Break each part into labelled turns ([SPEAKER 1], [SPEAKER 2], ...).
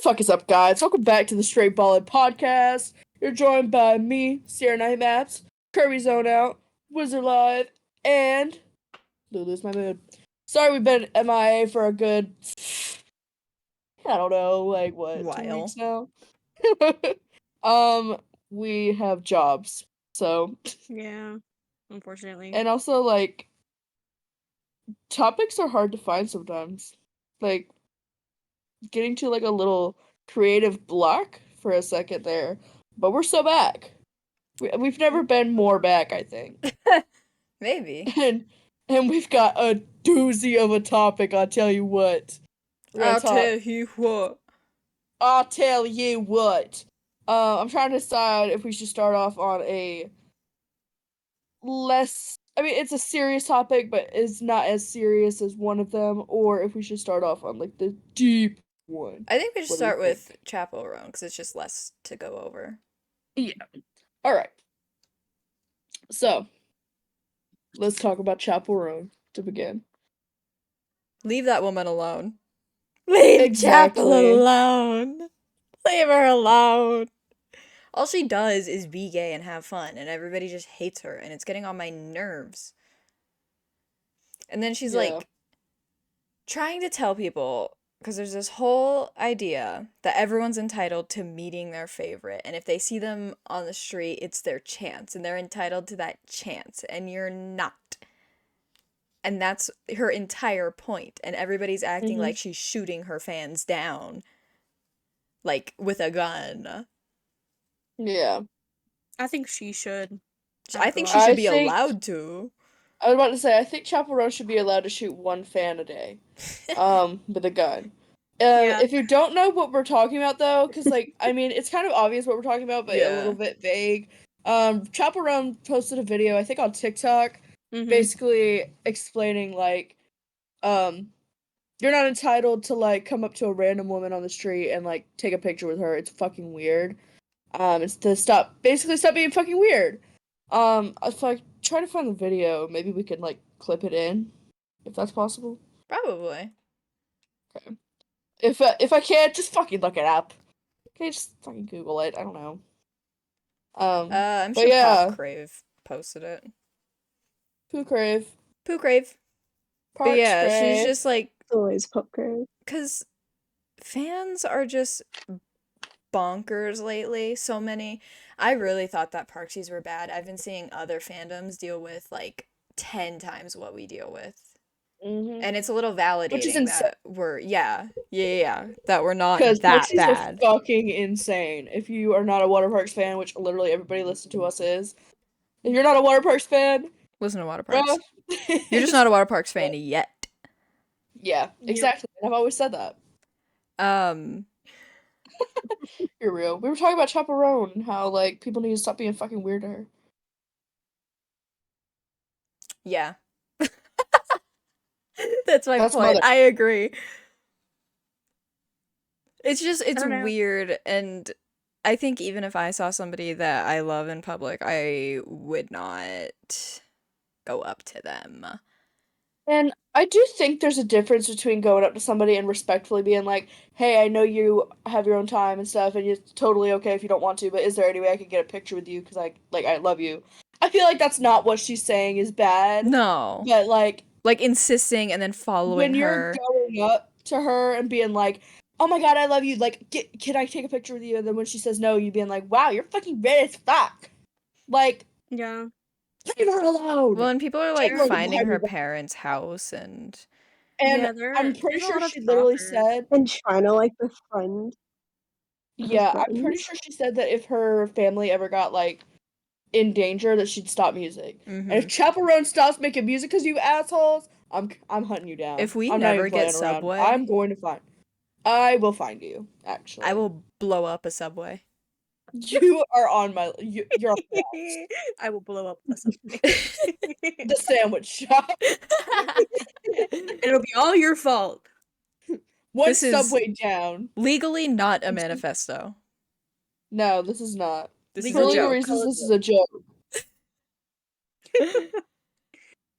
[SPEAKER 1] fuck is up, guys? Welcome back to the Straight Ballin podcast. You're joined by me, Sierra Night Maps, Kirby Zone Out, Wizard Live, and Lulu's my mood. Sorry we've been MIA for a good, I don't know, like what, 2 weeks now? We have jobs, so.
[SPEAKER 2] Yeah, unfortunately.
[SPEAKER 1] And also, like, topics are hard to find sometimes. Like, getting to like a little creative block for a second there, but we're so back. We've never been more back, I think.
[SPEAKER 3] Maybe.
[SPEAKER 1] And we've got a doozy of a topic. I'll tell you what.
[SPEAKER 3] I'll tell you what.
[SPEAKER 1] I'll tell you what. I'm trying to decide if we should start off on a less. I mean, it's a serious topic, but it's not as serious as one of them, or if we should start off on like the deep one.
[SPEAKER 3] I think we should
[SPEAKER 1] What do you
[SPEAKER 3] start with
[SPEAKER 1] think?
[SPEAKER 3] Chapel Roan because it's just less to go over.
[SPEAKER 1] Yeah. All right. So, let's talk about Chapel Roan to begin.
[SPEAKER 3] Leave that woman alone. Leave Chapel alone. Leave her alone. All she does is be gay and have fun, and everybody just hates her, and it's getting on my nerves. And then she's like trying to tell people, because there's this whole idea that everyone's entitled to meeting their favorite, and if they see them on the street, it's their chance, and they're entitled to that chance, and you're not. And that's her entire point, and everybody's acting like she's shooting her fans down, like, with a gun.
[SPEAKER 1] Yeah.
[SPEAKER 2] I think she should.
[SPEAKER 3] I think she should be allowed to.
[SPEAKER 1] I was about to say, I think Chapel Roan should be allowed to shoot one fan a day, with a gun. If you don't know what we're talking about, though, because, like, I mean, it's kind of obvious what we're talking about, but a little bit vague. Chapel Roan posted a video, I think on TikTok, basically explaining, like, you're not entitled to, like, come up to a random woman on the street and, like, take a picture with her. It's fucking weird. It's to stop being fucking weird. If I try to find the video, maybe we can, like, clip it in, if that's possible.
[SPEAKER 3] Probably.
[SPEAKER 1] Okay. If I can't, just fucking look it up. Okay, just fucking Google it. I don't know.
[SPEAKER 3] I'm sure Pop Crave posted it.
[SPEAKER 1] Poo Crave.
[SPEAKER 3] But yeah, she's just like...
[SPEAKER 2] It's always Pop Crave.
[SPEAKER 3] Because fans are just bonkers lately. So many. I really thought that Parksies were bad. I've been seeing other fandoms deal with, like, 10 times what we deal with. And it's a little validating that we're, that we're not that bad.
[SPEAKER 1] Because are fucking insane. If you are not a Water Parks fan, which literally everybody listening to us is, if you're not a Water Parks fan,
[SPEAKER 3] listen to Water Parks. You're just not a Water Parks fan yet.
[SPEAKER 1] Yeah, exactly. I've always said that. You're real. We were talking about Chapel Roan and how, like, people need to stop being fucking weird to her.
[SPEAKER 3] Yeah. That's my point. I agree. It's weird, and I think even if I saw somebody that I love in public, I would not go up to them.
[SPEAKER 1] And I do think there's a difference between going up to somebody and respectfully being like, hey, I know you have your own time and stuff, and it's totally okay if you don't want to, but is there any way I could get a picture with you because I love you? I feel like that's not what she's saying is bad.
[SPEAKER 3] No.
[SPEAKER 1] But, like,
[SPEAKER 3] insisting and then following
[SPEAKER 1] when you're going up to her and being like, oh my god, I love you, like, can I take a picture with you? And then when she says no, you being like, wow, you're fucking red as fuck. Like,
[SPEAKER 2] yeah.
[SPEAKER 1] Leave her alone.
[SPEAKER 3] Well, and people are, like, finding her parents' house and
[SPEAKER 1] I'm pretty sure she literally said...
[SPEAKER 4] And trying to, like, befriend.
[SPEAKER 1] Yeah, I'm pretty sure she said that if her family ever got, like, in danger, that she'd stop music. And if Chapel Roan stops making music because you assholes, I'm hunting you down.
[SPEAKER 3] If we never get Subway,
[SPEAKER 1] I'm going to find... I will find you, actually.
[SPEAKER 3] I will blow up a Subway.
[SPEAKER 1] You are on my... You're on my
[SPEAKER 2] I will blow up a Subway.
[SPEAKER 1] The sandwich shop.
[SPEAKER 2] It'll be all your fault.
[SPEAKER 1] One Subway down.
[SPEAKER 3] Legally not a manifesto.
[SPEAKER 1] No, this is not.
[SPEAKER 3] This is a joke.
[SPEAKER 1] Reasons, this is a joke.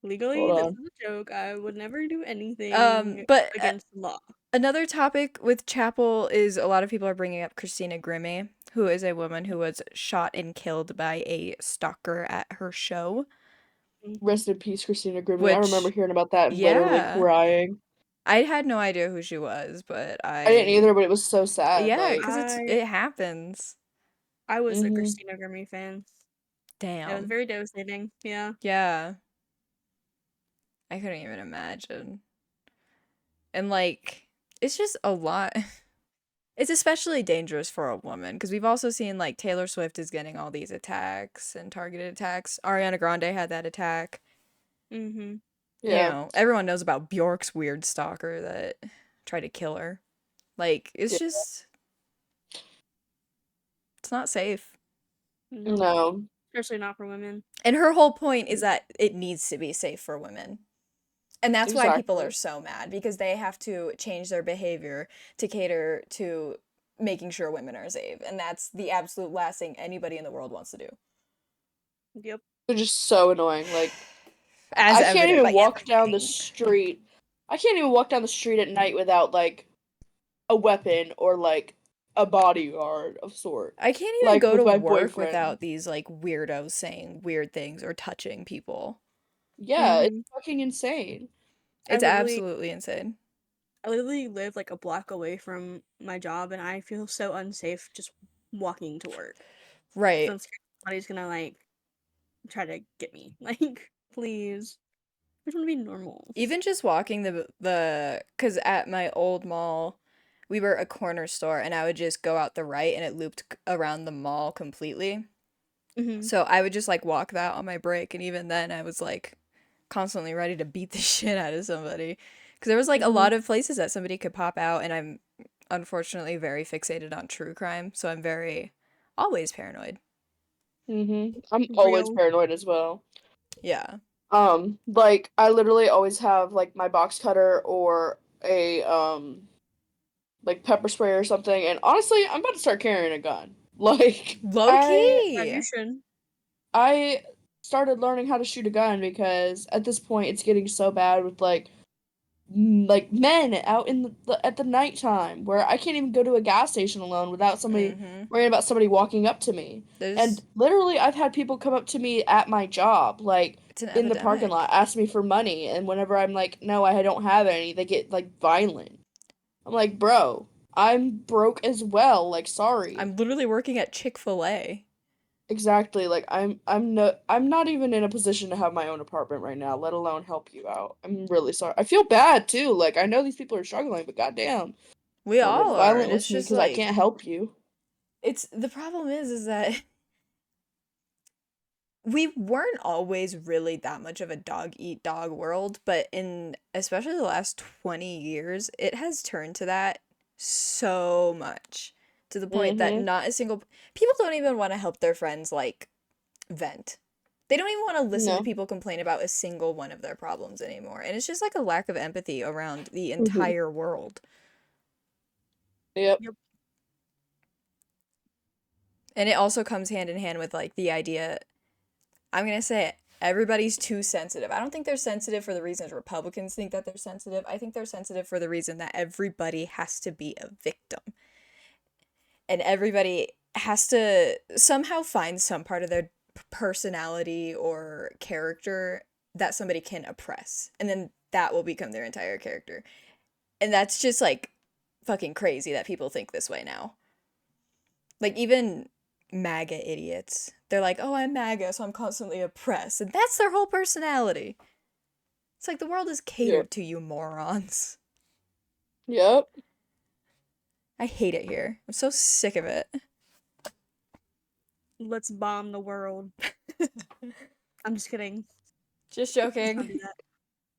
[SPEAKER 2] Legally, this is a joke. I would never do anything
[SPEAKER 3] but
[SPEAKER 2] against the law.
[SPEAKER 3] Another topic with Chapel is a lot of people are bringing up Christina Grimmie, who is a woman who was shot and killed by a stalker at her show.
[SPEAKER 1] Rest in peace, Christina Grimmie. I
[SPEAKER 3] Which,
[SPEAKER 1] remember hearing about that and literally
[SPEAKER 3] yeah.
[SPEAKER 1] crying.
[SPEAKER 3] I had no idea who she was, but
[SPEAKER 1] I didn't either, but it was so sad.
[SPEAKER 3] Yeah,
[SPEAKER 1] like,
[SPEAKER 3] because it happens.
[SPEAKER 2] I was a
[SPEAKER 1] Mhm.
[SPEAKER 2] Christina Grimmie fan. It was
[SPEAKER 3] Damn.
[SPEAKER 2] very devastating. Yeah.
[SPEAKER 3] Yeah. I couldn't even imagine. And like, it's just a lot. It's especially dangerous for a woman because we've also seen like Taylor Swift is getting all these attacks and targeted attacks. Ariana Grande had that attack.
[SPEAKER 2] Mm-hmm.
[SPEAKER 3] You
[SPEAKER 1] Yeah.
[SPEAKER 3] know, everyone knows about Bjork's weird stalker that tried to kill her. Like, it's
[SPEAKER 1] Yeah.
[SPEAKER 3] just, it's not safe.
[SPEAKER 1] No.
[SPEAKER 2] Especially not for women.
[SPEAKER 3] And her whole point is that it needs to be safe for women. And that's why people
[SPEAKER 1] Exactly.
[SPEAKER 3] are so mad because they have to change their behavior to cater to making sure women are safe. And that's the absolute last thing anybody in the world wants to do.
[SPEAKER 2] Yep.
[SPEAKER 1] They're just so annoying. Like,
[SPEAKER 3] As
[SPEAKER 1] I can't
[SPEAKER 3] evident
[SPEAKER 1] even
[SPEAKER 3] by
[SPEAKER 1] walk down the
[SPEAKER 3] everything.
[SPEAKER 1] street. I can't even walk down the street at night without like a weapon or like a bodyguard of sort.
[SPEAKER 3] I can't even
[SPEAKER 1] Like
[SPEAKER 3] go
[SPEAKER 1] with
[SPEAKER 3] to
[SPEAKER 1] my
[SPEAKER 3] work
[SPEAKER 1] boyfriend.
[SPEAKER 3] without these like weirdos saying weird things or touching people.
[SPEAKER 1] Yeah,
[SPEAKER 2] Mhm.
[SPEAKER 1] it's fucking insane.
[SPEAKER 3] It's
[SPEAKER 2] I
[SPEAKER 3] absolutely insane.
[SPEAKER 2] literally live like a block away from my job, and I feel so unsafe just walking to work.
[SPEAKER 3] Right.
[SPEAKER 2] So I'm scared somebody's gonna like try to get me. Like, please. I just want to be normal.
[SPEAKER 3] Even just walking cuz at my old mall, we were a corner store and I would just go out the right and it looped around the mall completely.
[SPEAKER 2] Mm-hmm.
[SPEAKER 3] So I would just like walk that on my break and even then I was like constantly ready to beat the shit out of somebody because there was like a lot of places that somebody could pop out and I'm unfortunately very fixated on true crime, so I'm very always paranoid.
[SPEAKER 1] I'm always
[SPEAKER 2] Real.
[SPEAKER 1] paranoid as well.
[SPEAKER 3] Yeah.
[SPEAKER 1] Like I literally always have like my box cutter or a like pepper spray or something, and honestly, I'm about to start carrying a gun. Like
[SPEAKER 3] Low
[SPEAKER 1] I
[SPEAKER 2] As you
[SPEAKER 3] key.
[SPEAKER 2] should.
[SPEAKER 1] I started learning how to shoot a gun because at this point it's getting so bad with like men out in at the nighttime where I can't even go to a gas station alone without somebody
[SPEAKER 3] Mhm.
[SPEAKER 1] worrying about somebody walking up to me. And
[SPEAKER 3] There's
[SPEAKER 1] literally I've had people come up to me at my job, like
[SPEAKER 3] it's an
[SPEAKER 1] in the parking lot,
[SPEAKER 3] epidemic.
[SPEAKER 1] ask me for money, and whenever I'm like, no, I don't have any, they get like violent. I'm like, bro, I'm broke as well. Like, sorry.
[SPEAKER 3] I'm literally working at Chick-fil-A.
[SPEAKER 1] Exactly. Like I'm not even in a position to have my own apartment right now, let alone help you out. I'm really sorry. I feel bad too. Like I know these people are struggling, but goddamn,
[SPEAKER 3] We
[SPEAKER 1] don't get
[SPEAKER 3] all are,
[SPEAKER 1] violent
[SPEAKER 3] and it's
[SPEAKER 1] with me
[SPEAKER 3] just
[SPEAKER 1] because I
[SPEAKER 3] like
[SPEAKER 1] can't help you.
[SPEAKER 3] it's the problem is that we weren't always really that much of a dog eat dog world, but in especially the last 20 years, it has turned to that so much to the point that
[SPEAKER 1] Mm-hmm.
[SPEAKER 3] not a single people don't even want to help their friends like vent. They don't even want to listen to
[SPEAKER 1] No.
[SPEAKER 3] people complain about a single one of their problems anymore. And it's just like a lack of empathy around the
[SPEAKER 4] Mhm.
[SPEAKER 3] entire world.
[SPEAKER 1] Yep.
[SPEAKER 2] Yep.
[SPEAKER 3] And it also comes hand in hand with like the idea, I'm going to say it, everybody's too sensitive. I don't think they're sensitive for the reasons Republicans think that they're sensitive. I think they're sensitive for the reason that everybody has to be a victim. And everybody has to somehow find some part of their personality or character that somebody can oppress. And then that will become their entire character. And that's just like fucking crazy that people think this way now. Like even MAGA idiots. They're like, oh, I'm MAGA, so I'm constantly oppressed. And that's their whole personality. It's like the world is
[SPEAKER 1] Yep.
[SPEAKER 3] catered to you morons.
[SPEAKER 1] Yep.
[SPEAKER 3] I hate it here. I'm so sick of it.
[SPEAKER 2] Let's bomb the world. I'm just kidding.
[SPEAKER 3] Just
[SPEAKER 2] Let's not
[SPEAKER 3] joking.
[SPEAKER 2] do that.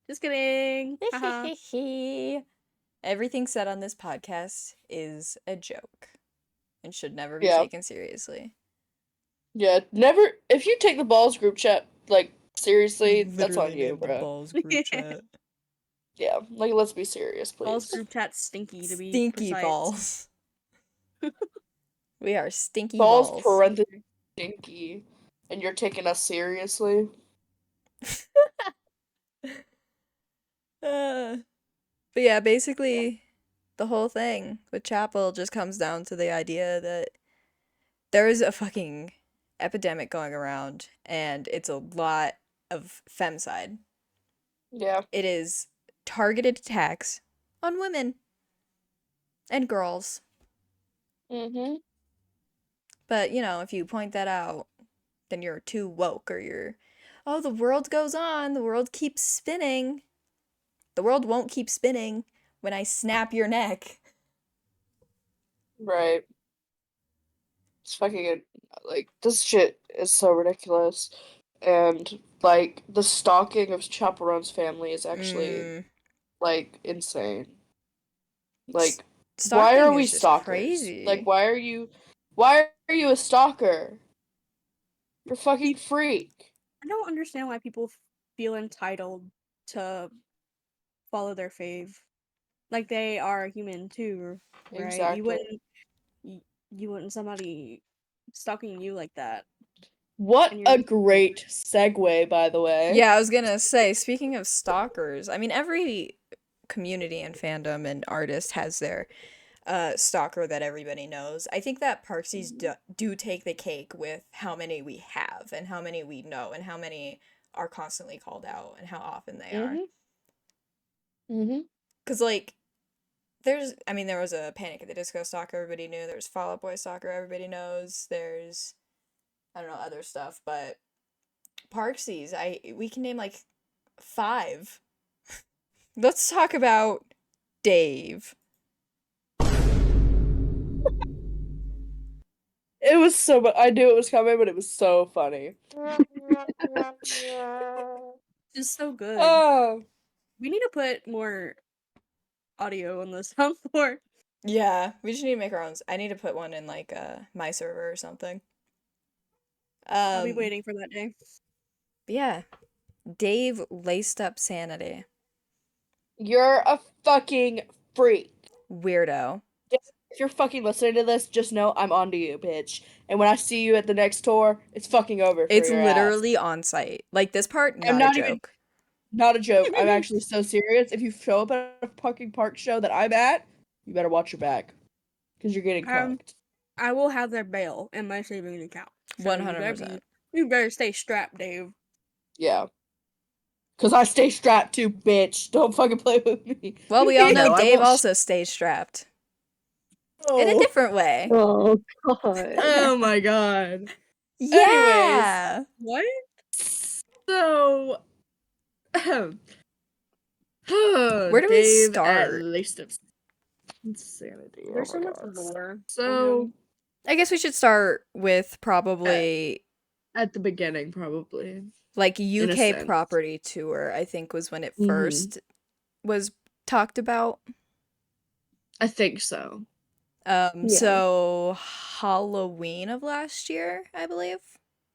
[SPEAKER 2] Just kidding. Haha.
[SPEAKER 3] Everything said on this podcast is a joke and should never be
[SPEAKER 1] Yeah.
[SPEAKER 3] taken seriously.
[SPEAKER 1] Yeah. Never. If you take the balls group chat like seriously, that's on
[SPEAKER 3] Literally
[SPEAKER 1] you,
[SPEAKER 3] named the
[SPEAKER 1] bro.
[SPEAKER 3] balls group chat.
[SPEAKER 1] Yeah. Like let's be serious,
[SPEAKER 2] Balls
[SPEAKER 1] please.
[SPEAKER 2] group chat stinky to be
[SPEAKER 3] Stinky
[SPEAKER 2] precise.
[SPEAKER 3] balls. We are stinky
[SPEAKER 1] Balls
[SPEAKER 3] balls.
[SPEAKER 1] parentheses stinky, and you're taking us seriously.
[SPEAKER 3] But yeah, basically, the whole thing with Chapel just comes down to the idea that there is a fucking epidemic going around, and it's a lot of femicide.
[SPEAKER 1] Yeah.
[SPEAKER 3] It is targeted attacks on women and girls.
[SPEAKER 1] Mm-hmm.
[SPEAKER 3] But, if you point that out, then you're too woke, or oh, the world goes on, the world keeps spinning. The world won't keep spinning when I snap your neck.
[SPEAKER 1] Right. It's fucking, like, this shit is so ridiculous. And, like, the stalking of Chaperone's family is actually, like, insane. Like, why are
[SPEAKER 3] Stalking
[SPEAKER 1] we
[SPEAKER 3] is just
[SPEAKER 1] stalkers? Like,
[SPEAKER 3] crazy.
[SPEAKER 1] why are you a stalker? You're a fucking freak.
[SPEAKER 2] I don't understand why people feel entitled to follow their fave. Like they are human too, right?
[SPEAKER 1] Exactly.
[SPEAKER 2] You wouldn't somebody stalking you like that.
[SPEAKER 1] What
[SPEAKER 2] And you're
[SPEAKER 1] a
[SPEAKER 2] just
[SPEAKER 1] great segue, by the way.
[SPEAKER 3] Yeah, I was gonna say, speaking of stalkers, I mean, every community and fandom and artist has their stalker that everybody knows. I think that Parksies do take the cake with how many we have and how many we know and how many are constantly called out and how often they are.
[SPEAKER 1] Mm-hmm.
[SPEAKER 3] Because, like, there was a Panic at the Disco stalker everybody knew. There's Fall Out Boy stalker everybody knows. There's, I don't know, other stuff, but Parksies, we can name like 5. Let's talk about Dave.
[SPEAKER 1] It was I knew it was coming, but it was so funny.
[SPEAKER 2] just so good.
[SPEAKER 1] Oh.
[SPEAKER 2] We need to put more audio on the soundboard.
[SPEAKER 3] Yeah, we just need to make our own. I need to put one in like my server or something.
[SPEAKER 2] I'll be waiting for that day.
[SPEAKER 3] Yeah, Dave laced up sanity.
[SPEAKER 1] You're a fucking freak.
[SPEAKER 3] Weirdo.
[SPEAKER 1] If you're fucking listening to this, just know I'm onto you, bitch. And when I see you at the next tour, it's fucking over for
[SPEAKER 3] It's
[SPEAKER 1] your
[SPEAKER 3] literally
[SPEAKER 1] ass.
[SPEAKER 3] on site. Like this part,
[SPEAKER 1] I'm
[SPEAKER 3] not a
[SPEAKER 1] not even
[SPEAKER 3] joke.
[SPEAKER 1] not a joke. I'm actually so serious. If you show up at a fucking park show that I'm at, you better watch your back. Because you're getting cucked.
[SPEAKER 2] I will have their bail in my savings account. So
[SPEAKER 3] 100%.
[SPEAKER 2] You better stay strapped, Dave.
[SPEAKER 1] Yeah. Because I stay strapped too, bitch. Don't fucking play with me.
[SPEAKER 3] Well, we all know
[SPEAKER 1] I
[SPEAKER 3] Dave
[SPEAKER 1] won't
[SPEAKER 3] also stays strapped. In a
[SPEAKER 1] Oh.
[SPEAKER 3] different way.
[SPEAKER 4] Oh god.
[SPEAKER 1] Oh my god.
[SPEAKER 3] Yeah.
[SPEAKER 2] What?
[SPEAKER 1] So,
[SPEAKER 3] Where do we
[SPEAKER 1] Dave at
[SPEAKER 3] start?
[SPEAKER 1] least of insanity.
[SPEAKER 2] There's
[SPEAKER 1] Oh
[SPEAKER 2] so
[SPEAKER 1] my
[SPEAKER 2] much
[SPEAKER 1] god.
[SPEAKER 2] lore.
[SPEAKER 1] So,
[SPEAKER 3] I guess we should start with probably
[SPEAKER 1] at the beginning, probably.
[SPEAKER 3] like
[SPEAKER 1] In a
[SPEAKER 3] UK
[SPEAKER 1] sense.
[SPEAKER 3] property tour, I think was when it
[SPEAKER 1] Mhm.
[SPEAKER 3] first was talked about.
[SPEAKER 1] I think so.
[SPEAKER 3] So Halloween of last year, I believe.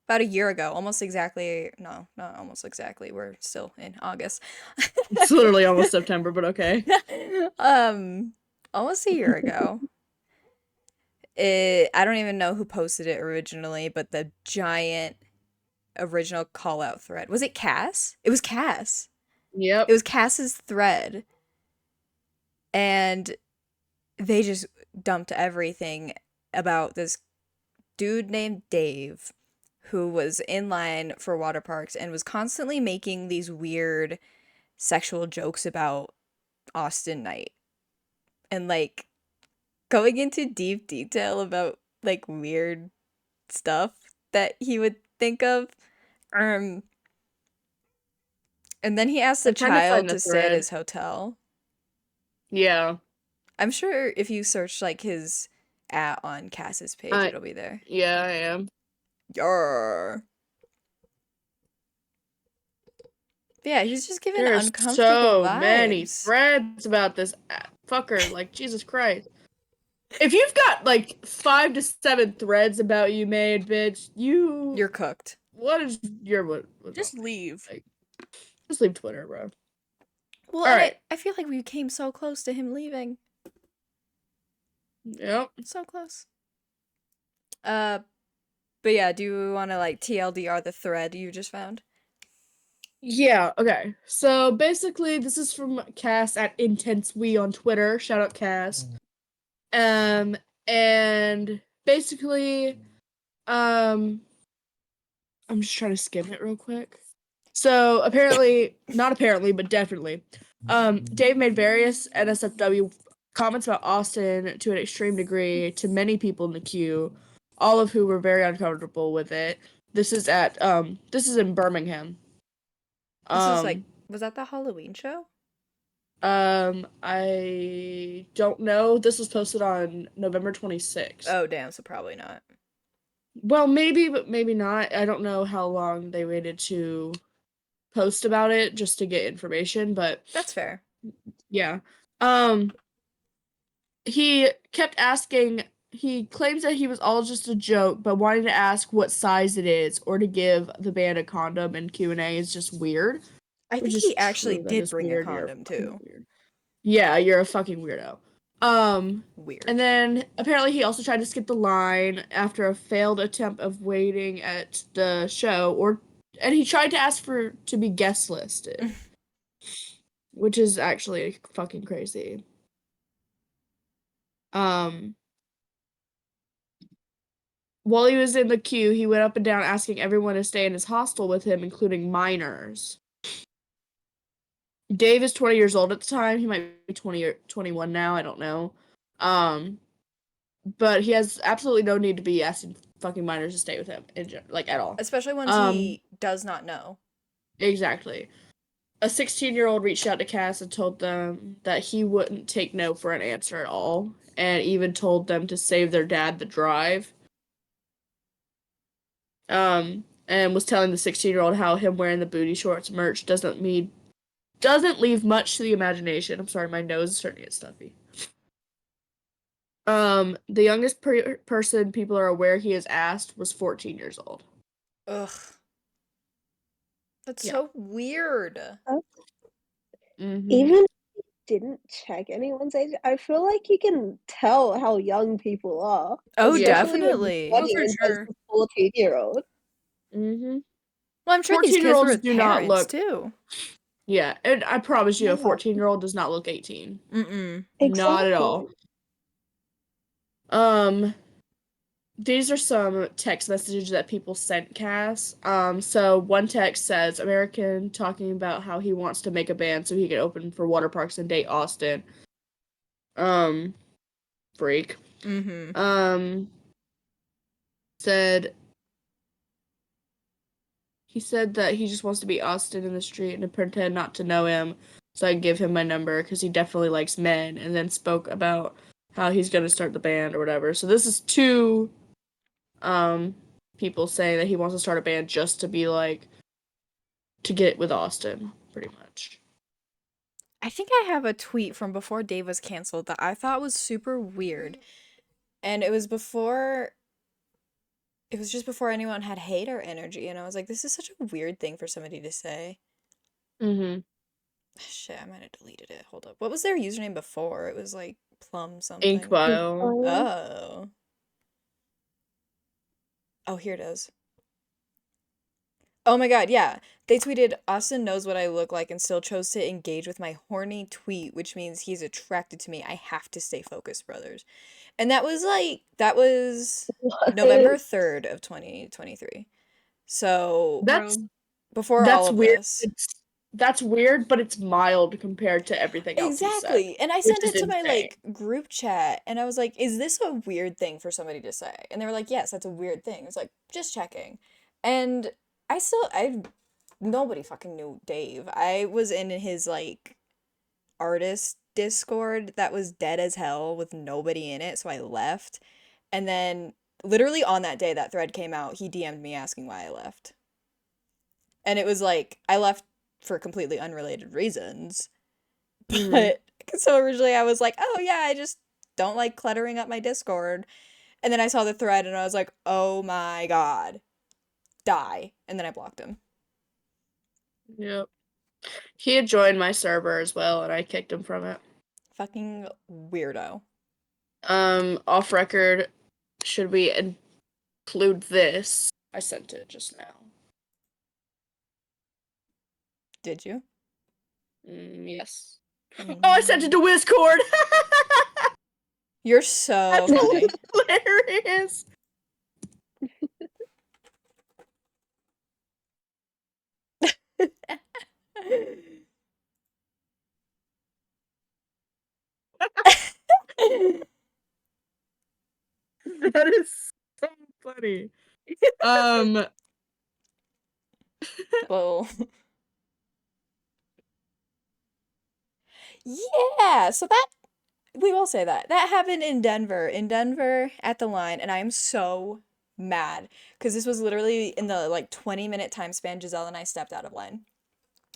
[SPEAKER 3] About a year ago, almost exactly. No, not almost exactly. We're still in August.
[SPEAKER 1] It's literally almost September, but okay.
[SPEAKER 3] Almost a year ago. I don't even know who posted it originally, but the giant original call out thread. Was it Cass? It was Cass.
[SPEAKER 1] Yep.
[SPEAKER 3] It was Cass's thread. And they just dumped everything about this dude named Dave who was in line for water parks and was constantly making these weird sexual jokes about Austin Knight. And like going into deep detail about like weird stuff that he would think of. And then he asked the
[SPEAKER 1] I'm trying to find
[SPEAKER 3] child
[SPEAKER 1] the
[SPEAKER 3] to stay at
[SPEAKER 1] thread.
[SPEAKER 3] his hotel.
[SPEAKER 1] Yeah.
[SPEAKER 3] I'm sure if you search like his on Cass's page, it'll be there.
[SPEAKER 1] Yeah, I am.
[SPEAKER 3] Yarr. Yeah, he was just giving
[SPEAKER 1] There's
[SPEAKER 3] uncomfortable
[SPEAKER 1] so many
[SPEAKER 3] vibes.
[SPEAKER 1] threads about this fucker. Like, Jesus Christ. If you've got like 5 to 7 threads about you made, bitch,
[SPEAKER 3] You're cooked.
[SPEAKER 1] what is your what?
[SPEAKER 2] Just leave.
[SPEAKER 1] Like, just leave Twitter, bro.
[SPEAKER 3] Well,
[SPEAKER 1] All
[SPEAKER 3] and
[SPEAKER 1] right.
[SPEAKER 3] I feel like we came so close to him leaving.
[SPEAKER 1] Yep.
[SPEAKER 3] So close. But yeah, do you want to like TLDR the thread you just found?
[SPEAKER 1] Yeah, okay. So basically this is from Cass at IntenseWe on Twitter. Shout out Cass. And basically, I'm just trying to skim it real quick. So not apparently, but definitely, Dave made various NSFW comments about Austin to an extreme degree to many people in the queue, all of who were very uncomfortable with it. This is in Birmingham.
[SPEAKER 3] This is like,
[SPEAKER 1] Um,
[SPEAKER 3] was that the Halloween show?
[SPEAKER 1] I don't know. This was posted on November 26th.
[SPEAKER 3] Oh, damn, so probably not.
[SPEAKER 1] Well, maybe, but maybe not. I don't know how long they waited to post about it just to get information, but
[SPEAKER 3] That's fair.
[SPEAKER 1] yeah. He kept asking, he claims that he was all just a joke, but wanting to ask what size it is or to give the band a condom in Q&A is just weird.
[SPEAKER 3] I
[SPEAKER 1] Which
[SPEAKER 3] think
[SPEAKER 1] is
[SPEAKER 3] he actually
[SPEAKER 1] true. That
[SPEAKER 3] did
[SPEAKER 1] is
[SPEAKER 3] bring a
[SPEAKER 1] weird. You're
[SPEAKER 3] condom,
[SPEAKER 1] fucking
[SPEAKER 3] too.
[SPEAKER 1] weird. Yeah, you're a fucking weirdo.
[SPEAKER 3] Weird.
[SPEAKER 1] And then apparently he also tried to skip the line after a failed attempt of waiting at the show, and he tried to ask to be guest listed, which is actually fucking crazy. While he was in the queue, he went up and down asking everyone to stay in his hostel with him, including minors. Dave is 20 years old at the time. He might be 20 or 21 now. I don't know. But he has absolutely no need to be asking fucking minors to stay with him, like, at all.
[SPEAKER 3] Especially ones he does not know.
[SPEAKER 1] Exactly. A 16-year-old reached out to Cass and told them that he wouldn't take no for an answer at all, and even told them to save their dad the drive. And was telling the 16-year-old how him wearing the booty shorts merch doesn't leave much to the imagination. I'm sorry, my nose is starting to get stuffy. The youngest person people are aware he has asked was 14 years old.
[SPEAKER 3] Ugh. That's
[SPEAKER 1] Yeah.
[SPEAKER 3] so weird.
[SPEAKER 1] Mm-hmm.
[SPEAKER 4] Even if you didn't check anyone's age, I feel like you can tell how young people are.
[SPEAKER 3] Oh,
[SPEAKER 4] especially
[SPEAKER 3] definitely.
[SPEAKER 4] when
[SPEAKER 2] Oh, for
[SPEAKER 4] you're 20 and
[SPEAKER 2] sure.
[SPEAKER 4] there's a 14-year-old.
[SPEAKER 1] Mm-hmm.
[SPEAKER 3] Well, I'm sure these kids were
[SPEAKER 1] 14-year-olds
[SPEAKER 3] with
[SPEAKER 1] do not
[SPEAKER 3] parents,
[SPEAKER 1] look.
[SPEAKER 3] too.
[SPEAKER 1] Yeah, and I promise you, a
[SPEAKER 4] Yeah.
[SPEAKER 1] 14-year-old does not look 18.
[SPEAKER 3] Mm-mm.
[SPEAKER 1] Not at
[SPEAKER 4] Exactly.
[SPEAKER 1] all. These are some text messages that people sent Cass. So one text says, American talking about how he wants to make a band so he can open for water parks and date Austin. Freak.
[SPEAKER 3] Mm-hmm.
[SPEAKER 1] Said, he said that he just wants to be Austin in the street and to pretend not to know him so I can give him my number because he definitely likes men, and then spoke about how he's going to start the band or whatever. So this is two people saying that he wants to start a band just to be like, to get with Austin, pretty much.
[SPEAKER 3] I think I have a tweet from before Dave was canceled that I thought was super weird. And it was just before anyone had hater energy. And I was like, this is such a weird thing for somebody to say.
[SPEAKER 1] Mm-hmm.
[SPEAKER 3] Shit, I might have deleted it. Hold up. What was their username before? It was like plum
[SPEAKER 1] Ink
[SPEAKER 3] something.
[SPEAKER 1] bio.
[SPEAKER 3] Oh. Oh, here it is. Oh my god, yeah. They tweeted, Austin knows what I look like and still chose to engage with my horny tweet, which means he's attracted to me. I have to stay focused, brothers. And that was November 3rd of 2023. So
[SPEAKER 1] That's
[SPEAKER 2] Bro.
[SPEAKER 3] before all
[SPEAKER 1] that's
[SPEAKER 3] of
[SPEAKER 1] weird.
[SPEAKER 3] this.
[SPEAKER 1] That's weird, but it's mild compared to everything else he said,
[SPEAKER 3] Exactly. And I
[SPEAKER 1] which
[SPEAKER 3] sent
[SPEAKER 1] is
[SPEAKER 3] it to my
[SPEAKER 1] insane.
[SPEAKER 3] like group chat and I was like, is this a weird thing for somebody to say? And they were like, yes, that's a weird thing. It's like, just checking. And I nobody fucking knew Dave. I was in his like artist Discord that was dead as hell with nobody in it, so I left. And then literally on that day that thread came out, he DM'd me asking why I left. And it was like I left for completely unrelated reasons.
[SPEAKER 1] Mm-hmm.
[SPEAKER 3] But so originally I was like, "Oh yeah, I just don't like cluttering up my Discord." And then I saw the thread and I was like, "Oh my god. Die." And then I blocked him.
[SPEAKER 1] Yep. He had joined my server as well, and I kicked him from it.
[SPEAKER 3] Fucking weirdo.
[SPEAKER 1] Off record, should we include this? I sent it just now.
[SPEAKER 3] Did you?
[SPEAKER 1] Yes. Oh, I sent it to Discord.
[SPEAKER 3] You're so
[SPEAKER 1] That's
[SPEAKER 3] funny.
[SPEAKER 1] hilarious. That is so funny.
[SPEAKER 3] Well, yeah, so that we will say that happened in Denver at the line, and I am so mad because this was literally in the like 20-minute time span Giselle and I stepped out of line.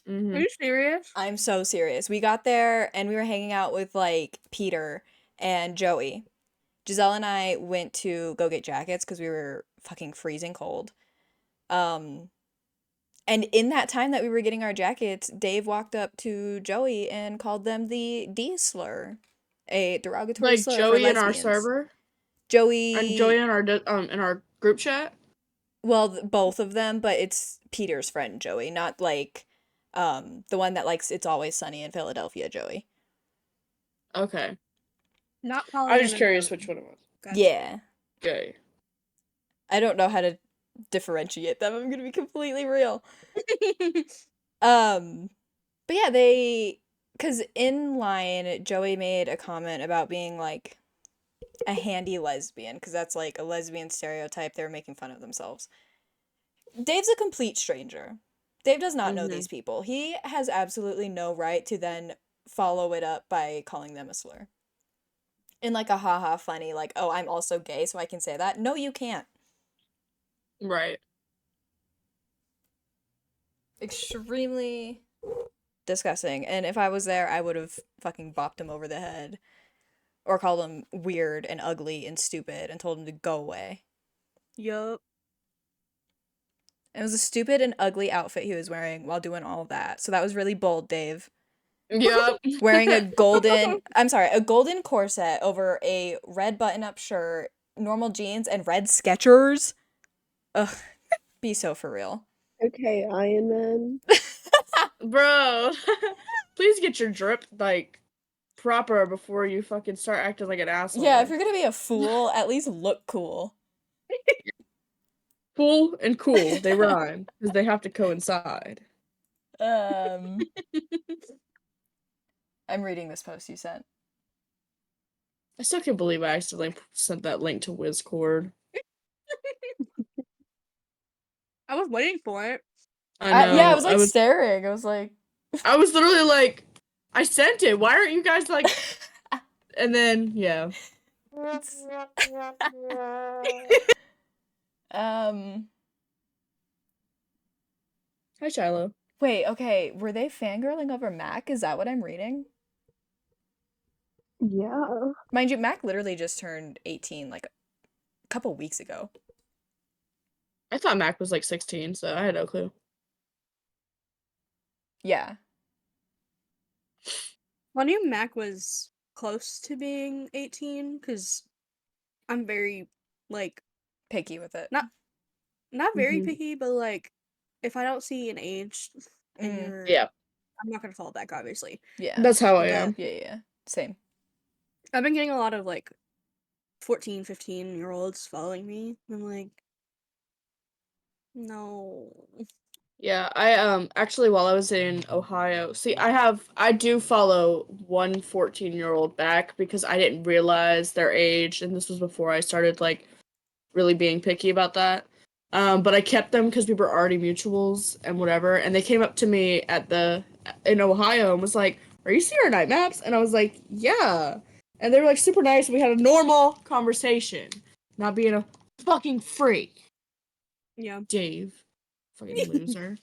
[SPEAKER 2] Are you serious?
[SPEAKER 3] I'm so serious. We got there and we were hanging out with like Peter and Joey. Giselle and I went to go get jackets because we were fucking freezing cold. And in that time that we were getting our jackets, Dave walked up to Joey and called them the D slur, a derogatory
[SPEAKER 1] Like
[SPEAKER 3] slur for
[SPEAKER 1] Joey in our
[SPEAKER 3] lesbians.
[SPEAKER 1] server?
[SPEAKER 3] Joey
[SPEAKER 1] And Joey in our group chat?
[SPEAKER 3] Well, both of them, but it's Peter's friend Joey, not like the one that likes It's Always Sunny in Philadelphia, Joey.
[SPEAKER 1] Okay.
[SPEAKER 2] Not
[SPEAKER 1] I was
[SPEAKER 2] Pollyanna
[SPEAKER 1] just curious
[SPEAKER 2] Joey.
[SPEAKER 1] which one it was.
[SPEAKER 2] Gotcha.
[SPEAKER 3] Yeah.
[SPEAKER 1] Okay.
[SPEAKER 3] I don't know how to differentiate them. I'm gonna be completely real. But yeah, because in line, Joey made a comment about being like a handy lesbian, because that's like a lesbian stereotype. They were making fun of themselves. Dave's a complete stranger. Dave does not know these people. He has absolutely no right to then follow it up by calling them a slur. In like a haha funny, like, oh, I'm also gay, so I can say that. No, you can't.
[SPEAKER 1] Right.
[SPEAKER 3] Extremely disgusting. And if I was there, I would have fucking bopped him over the head. Or called him weird and ugly and stupid and told him to go away.
[SPEAKER 2] Yup.
[SPEAKER 3] It was a stupid and ugly outfit he was wearing while doing all of that. So that was really bold, Dave.
[SPEAKER 1] Yep.
[SPEAKER 3] Wearing a golden corset over a red button-up shirt, normal jeans, and red Skechers. Ugh, be so for real.
[SPEAKER 4] Okay, Iron Man.
[SPEAKER 1] Bro, please get your drip, like, proper before you fucking start acting like an asshole.
[SPEAKER 3] Yeah, if you're gonna be a fool, at least look cool.
[SPEAKER 1] Fool and cool, they rhyme, because they have to coincide.
[SPEAKER 3] I'm reading this post you sent.
[SPEAKER 1] I still can't believe I accidentally sent that link to Discord.
[SPEAKER 2] I was waiting for it.
[SPEAKER 1] I know.
[SPEAKER 3] Yeah, I was like staring. I was like...
[SPEAKER 1] I was literally like, I sent it. Why aren't you guys like... And then, yeah. Hi, Shiloh.
[SPEAKER 3] Wait, okay. Were they fangirling over Mac? Is that what I'm reading?
[SPEAKER 4] Yeah.
[SPEAKER 3] Mind you, Mac literally just turned 18 like a couple weeks ago.
[SPEAKER 1] I thought Mac was like 16, so I had no clue.
[SPEAKER 3] Yeah.
[SPEAKER 2] Well, I knew Mac was close to being 18 because I'm very, like,
[SPEAKER 3] Picky with it.
[SPEAKER 2] not very
[SPEAKER 1] Mhm.
[SPEAKER 2] picky, but like, if I don't see an age and you're,
[SPEAKER 1] Yeah.
[SPEAKER 2] I'm not gonna follow back, obviously.
[SPEAKER 3] Yeah.
[SPEAKER 1] That's how I
[SPEAKER 2] But-
[SPEAKER 1] am.
[SPEAKER 3] Yeah. Same.
[SPEAKER 2] I've been getting a lot of like 14, 15-year-olds following me. I'm like, no.
[SPEAKER 1] Yeah, I actually while I was in Ohio, see I do follow one 14-year-old back because I didn't realize their age, and this was before I started like really being picky about that. But I kept them because we were already mutuals and whatever, and they came up to me in Ohio and was like, "Are you seeing our night maps?" And I was like, "Yeah." And they were like super nice. We had a normal conversation, not being a fucking freak.
[SPEAKER 2] Yeah.
[SPEAKER 1] Dave. Fucking loser.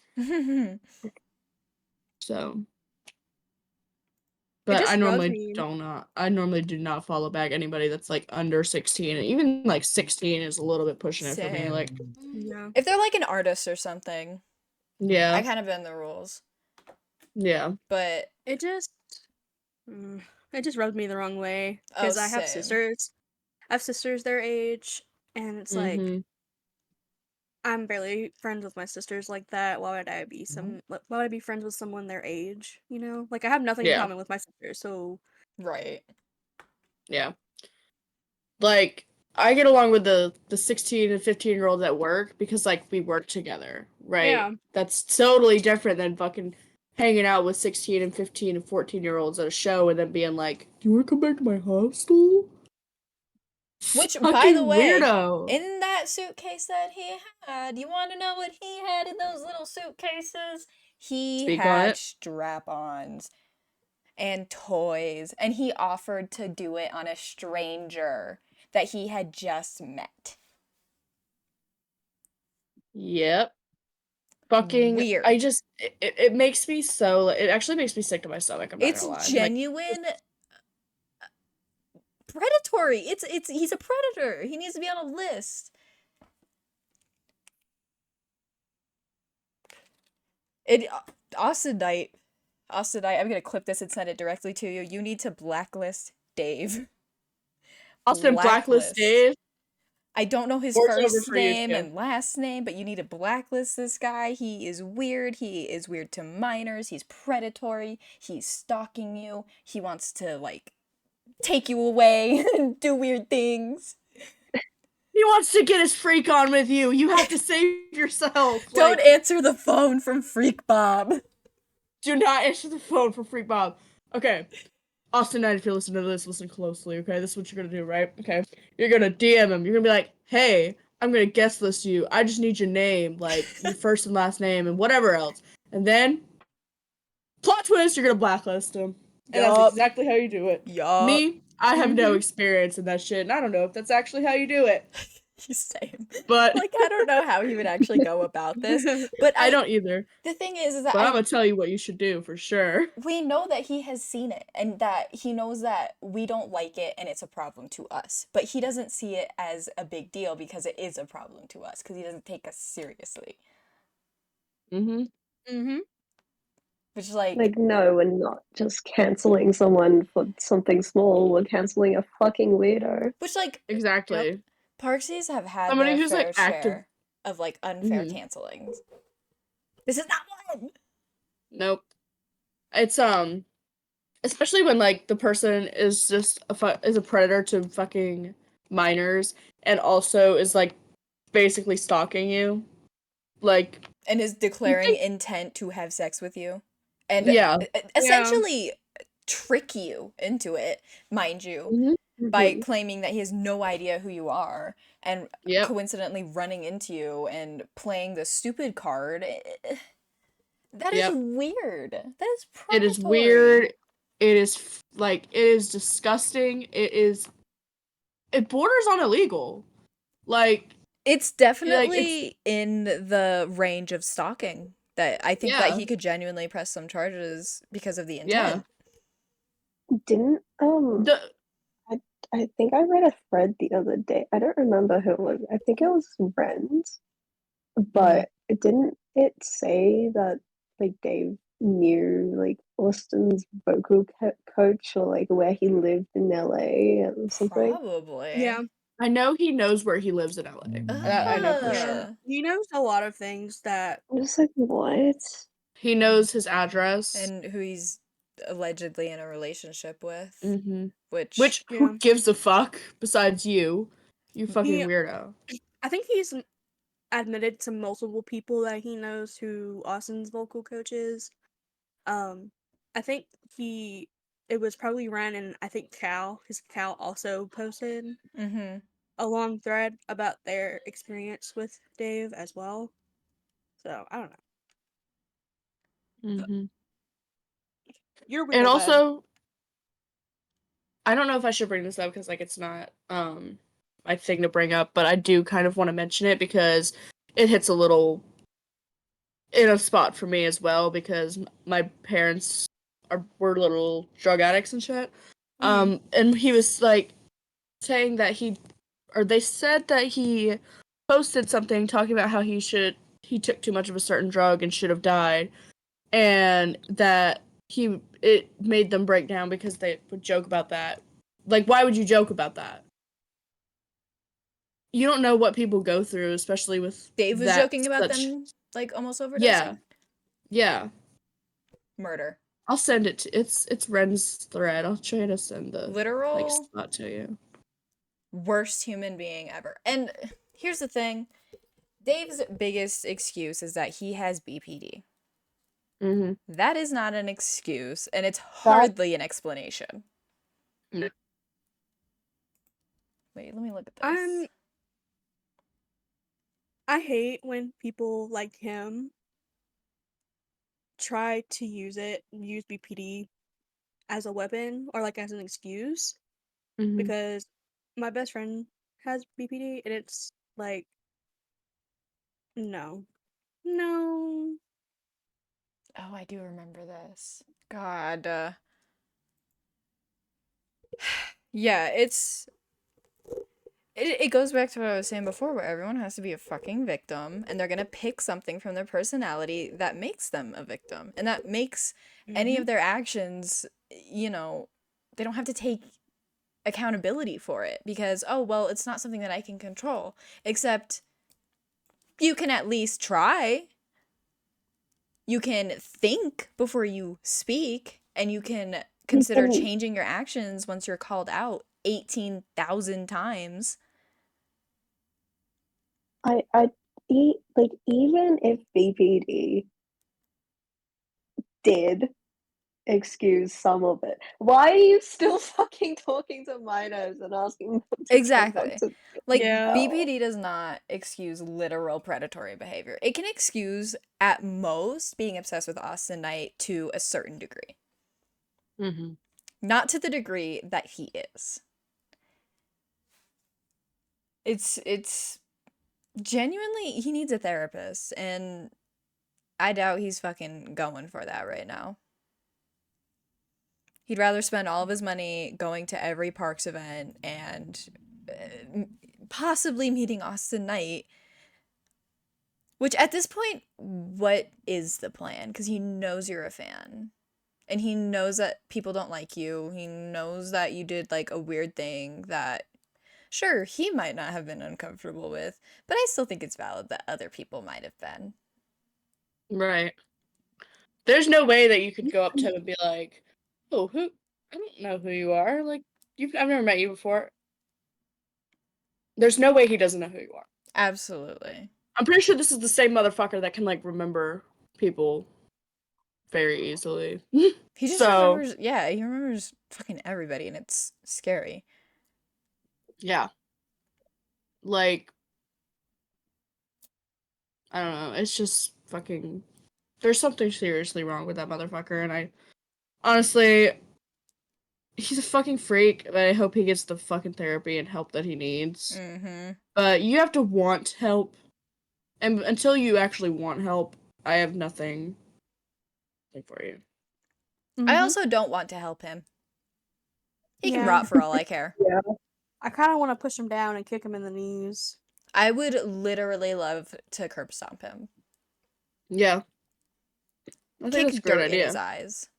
[SPEAKER 1] So. But
[SPEAKER 2] just
[SPEAKER 1] I
[SPEAKER 2] rubs
[SPEAKER 1] normally
[SPEAKER 2] me.
[SPEAKER 1] I normally do not follow back anybody that's like under 16. And even like 16 is a little bit pushing it for me.
[SPEAKER 3] Same.
[SPEAKER 1] Like,
[SPEAKER 2] Yeah.
[SPEAKER 3] If they're like an artist or something,
[SPEAKER 1] yeah.
[SPEAKER 3] I kind of bend the rules.
[SPEAKER 1] Yeah.
[SPEAKER 3] But
[SPEAKER 2] It just rubbed me the wrong way because I have
[SPEAKER 3] same.
[SPEAKER 2] sisters. I have sisters their age, and it's like,
[SPEAKER 1] Mhm.
[SPEAKER 2] I'm barely friends with my sisters like that. Why would I be why would I be friends with someone their age, you know? Like, I have nothing in common with my sisters, so
[SPEAKER 3] Right.
[SPEAKER 1] Yeah. Like, I get along with the 16 and 15-year-olds at work because, like, we work together, right?
[SPEAKER 2] yeah.
[SPEAKER 1] That's totally different than fucking hanging out with 16 and 15 and 14-year-olds at a show and then being like, "Do you want to come back to my hostel?"
[SPEAKER 3] Which, by the
[SPEAKER 1] Fucking
[SPEAKER 3] way,
[SPEAKER 1] weirdo.
[SPEAKER 3] in that suitcase that he had, you want to know what he had in those little suitcases? He
[SPEAKER 1] Speak on
[SPEAKER 3] had
[SPEAKER 1] it.
[SPEAKER 3] strap-ons and toys, and he offered to do it on a stranger that he had just met.
[SPEAKER 1] Yep. Fucking,
[SPEAKER 3] Weird.
[SPEAKER 1] it makes me so, it actually makes me sick to my stomach, I'm not
[SPEAKER 3] It's
[SPEAKER 1] gonna lie. Like,
[SPEAKER 3] genuine predatory. He's a predator. He needs to be on a list. Austin Knight, I'm gonna clip this and send it directly to you. You need to blacklist Dave.
[SPEAKER 1] Austin blacklist
[SPEAKER 3] Blacklist.
[SPEAKER 1] Dave.
[SPEAKER 3] I don't know his
[SPEAKER 1] Or it's over
[SPEAKER 3] first
[SPEAKER 1] for you,
[SPEAKER 3] name
[SPEAKER 1] too.
[SPEAKER 3] and last name, but you need to blacklist this guy. He is weird. He is weird to minors. He's predatory. He's stalking you. He wants to, like, take you away and do weird things.
[SPEAKER 1] He wants to get his freak on with you. You have to save yourself.
[SPEAKER 3] Don't answer the phone from Freak Bob.
[SPEAKER 1] Do not answer the phone for Freak Bob. Okay. Austin Knight, if you listen to this, listen closely, okay? This is what you're gonna do, right? Okay. You're gonna DM him. You're gonna be like, hey, I'm gonna guest list you. I just need your name, like your first and last name and whatever else. And then, plot twist, you're gonna blacklist him. And that's exactly how you do it. Me, I have no experience in that shit, and I don't know if that's actually how you do it.
[SPEAKER 3] Same.
[SPEAKER 1] But
[SPEAKER 3] like, I don't know how he would actually go about this. But
[SPEAKER 1] I don't either.
[SPEAKER 3] The thing is that
[SPEAKER 1] but I'm gonna tell you what you should do for sure.
[SPEAKER 3] We know that he has seen it and that he knows that we don't like it and it's a problem to us. But he doesn't see it as a big deal because it is a problem to us because he doesn't take us seriously. Which is
[SPEAKER 4] Like, no, we're not just canceling someone for something small. We're canceling a fucking weirdo.
[SPEAKER 3] Which, like,
[SPEAKER 1] exactly.
[SPEAKER 3] Parksies have had
[SPEAKER 1] Somebody
[SPEAKER 3] their
[SPEAKER 1] who's
[SPEAKER 3] fair
[SPEAKER 1] like
[SPEAKER 3] share
[SPEAKER 1] active
[SPEAKER 3] of like unfair cancelings. This is not one.
[SPEAKER 1] Nope. It's especially when like the person is just is a predator to fucking minors and also is like basically stalking you. Like,
[SPEAKER 3] and is declaring intent to have sex with you. And
[SPEAKER 1] yeah.
[SPEAKER 3] essentially trick you into it, mind you, by claiming that he has no idea who you are and coincidentally running into you and playing the stupid card. That is weird. That is predatory.
[SPEAKER 1] It is weird. It is like, it is disgusting. It borders on illegal. Like,
[SPEAKER 3] it's definitely in the range of stalking. That I think that he could genuinely press some charges because of the intent.
[SPEAKER 4] Didn't I think I read a thread the other day. I don't remember who it was. I think it was Ren's. But didn't it say that like Dave knew like Austin's vocal coach or like where he lived in LA or something?
[SPEAKER 3] Probably.
[SPEAKER 2] Yeah.
[SPEAKER 1] I know he knows where he lives in LA. I know for sure.
[SPEAKER 2] He knows a lot of things that
[SPEAKER 4] I'm just like, what?
[SPEAKER 1] He knows his address.
[SPEAKER 3] And who he's allegedly in a relationship with.
[SPEAKER 1] Which who gives a fuck besides you? You fucking weirdo.
[SPEAKER 2] I think he's admitted to multiple people that he knows who Austin's vocal coach is. I think it was probably Ren and I think Cal, because Cal also posted a long thread about their experience with Dave as well. So, I don't know. You're weird.
[SPEAKER 1] And also, I don't know if I should bring this up because like it's not my thing to bring up, but I do kind of want to mention it because it hits a little in a spot for me as well because my parents were little drug addicts and shit. And he was like saying that they said that he posted something talking about how he took too much of a certain drug and should have died, and that it made them break down because they would joke about that. Like, why would you joke about that? you don't know what people go through, especially with
[SPEAKER 3] Dave was
[SPEAKER 1] that
[SPEAKER 3] joking about
[SPEAKER 1] such.
[SPEAKER 3] them, like, almost overdosing?
[SPEAKER 1] Yeah. Yeah.
[SPEAKER 3] Murder.
[SPEAKER 1] I'll send it to it's Ren's thread. I'll try to send the
[SPEAKER 3] Literal
[SPEAKER 1] spot to you.
[SPEAKER 3] Worst human being ever. And here's the thing. Dave's biggest excuse is that he has BPD.
[SPEAKER 1] Mm-hmm.
[SPEAKER 3] That is not an excuse, and it's hardly an explanation.
[SPEAKER 1] No.
[SPEAKER 3] Wait, let me look at this.
[SPEAKER 2] I hate when people like him try to use BPD as a weapon or like as an excuse, because my best friend has BPD and it's like, no.
[SPEAKER 3] Oh, I do remember this. God. Yeah, it goes back to what I was saying before, where everyone has to be a fucking victim, and they're gonna pick something from their personality that makes them a victim, and that makes any of their actions, they don't have to take accountability for it, because, oh, well, it's not something that I can control, except you can at least try. You can think before you speak, and you can consider changing your actions once you're called out 18,000 times.
[SPEAKER 4] Even if BPD did excuse some of it, why are you still fucking talking to minors and asking them to
[SPEAKER 3] Exactly.
[SPEAKER 4] come back to
[SPEAKER 3] like, BPD does not excuse literal predatory behavior. It can excuse, at most, being obsessed with Austin Knight to a certain degree. Not to the degree that he is. It's genuinely, he needs a therapist, and I doubt he's fucking going for that right now. He'd rather spend all of his money going to every Parks event and possibly meeting Austin Knight. Which, at this point, what is the plan? Because he knows you're a fan. And he knows that people don't like you. He knows that you did, like, a weird thing that, sure, he might not have been uncomfortable with, but I still think it's valid that other people might have been.
[SPEAKER 1] Right. There's no way that you could go up to him and be like, oh, I don't know who you are. Like, I've never met you before. There's no way he doesn't know who you are.
[SPEAKER 3] Absolutely.
[SPEAKER 1] I'm pretty sure this is the same motherfucker that can, like, remember people very easily.
[SPEAKER 3] He just remembers, he remembers fucking everybody, and it's scary.
[SPEAKER 1] Yeah. Like, I don't know, it's just fucking, there's something seriously wrong with that motherfucker, and honestly, he's a fucking freak, but I hope he gets the fucking therapy and help that he needs. But you have to want help, and until you actually want help, I have nothing for you.
[SPEAKER 3] I also don't want to help him. He can rot for all I care.
[SPEAKER 4] Yeah.
[SPEAKER 2] I kind of want to push him down and kick him in the knees.
[SPEAKER 3] I would literally love to curb stomp him.
[SPEAKER 1] Yeah. I think that's a great
[SPEAKER 3] dirt
[SPEAKER 1] idea.
[SPEAKER 3] in his eyes.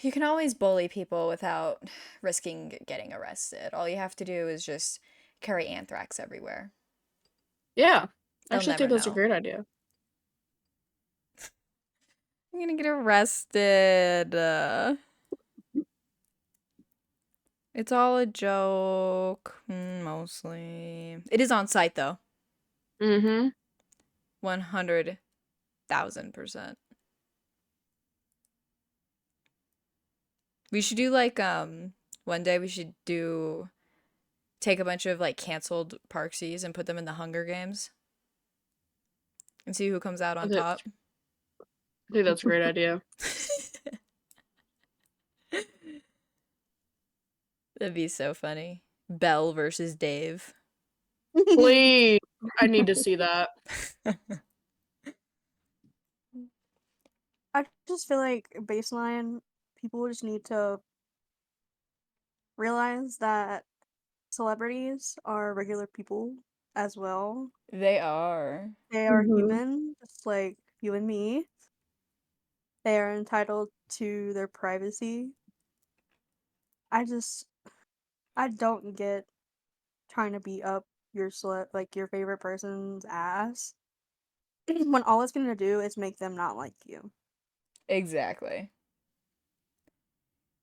[SPEAKER 3] You can always bully people without risking getting arrested. All you have to do is just carry anthrax everywhere.
[SPEAKER 1] Yeah. I
[SPEAKER 3] They'll
[SPEAKER 1] actually think
[SPEAKER 3] never
[SPEAKER 1] that's a
[SPEAKER 3] know.
[SPEAKER 1] great idea.
[SPEAKER 3] I'm gonna get arrested. It's all a joke, mostly. It is on site, though. 100,000%. We should do, like, one day we should take a bunch of, like, canceled Parksies and put them in the Hunger Games. And see who comes out on top.
[SPEAKER 1] I think that's a great idea.
[SPEAKER 3] That'd be so funny. Belle versus Dave.
[SPEAKER 1] Please. I need to see that.
[SPEAKER 2] I just feel like baseline, people just need to realize that celebrities are regular people as well.
[SPEAKER 3] They are.
[SPEAKER 2] They are human, just like you and me. They are entitled to their privacy. I I don't get trying to beat up your your favorite person's ass when all it's gonna do is make them not like you.
[SPEAKER 3] Exactly.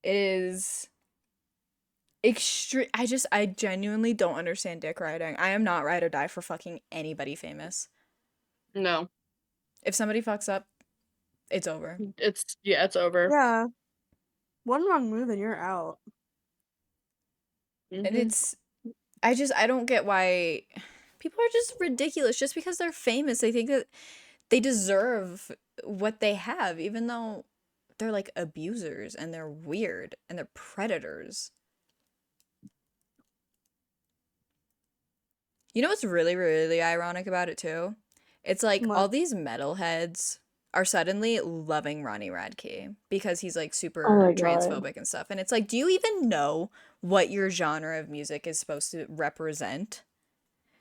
[SPEAKER 3] It is extreme. I genuinely don't understand dick riding. I am not ride or die for fucking anybody famous.
[SPEAKER 1] No.
[SPEAKER 3] If somebody fucks up, it's over.
[SPEAKER 1] It's over.
[SPEAKER 2] Yeah. One wrong move and you're out.
[SPEAKER 3] And I don't get why people are just ridiculous just because they're famous. They think that they deserve what they have, even though they're like abusers and they're weird and they're predators. You know what's really, really ironic about it too? It's like all
[SPEAKER 2] What?
[SPEAKER 3] these metalheads are suddenly loving Ronnie Radke because he's like
[SPEAKER 4] Oh
[SPEAKER 3] super
[SPEAKER 4] my god.
[SPEAKER 3] transphobic and stuff. And it's like, do you even know what your genre of music is supposed to represent?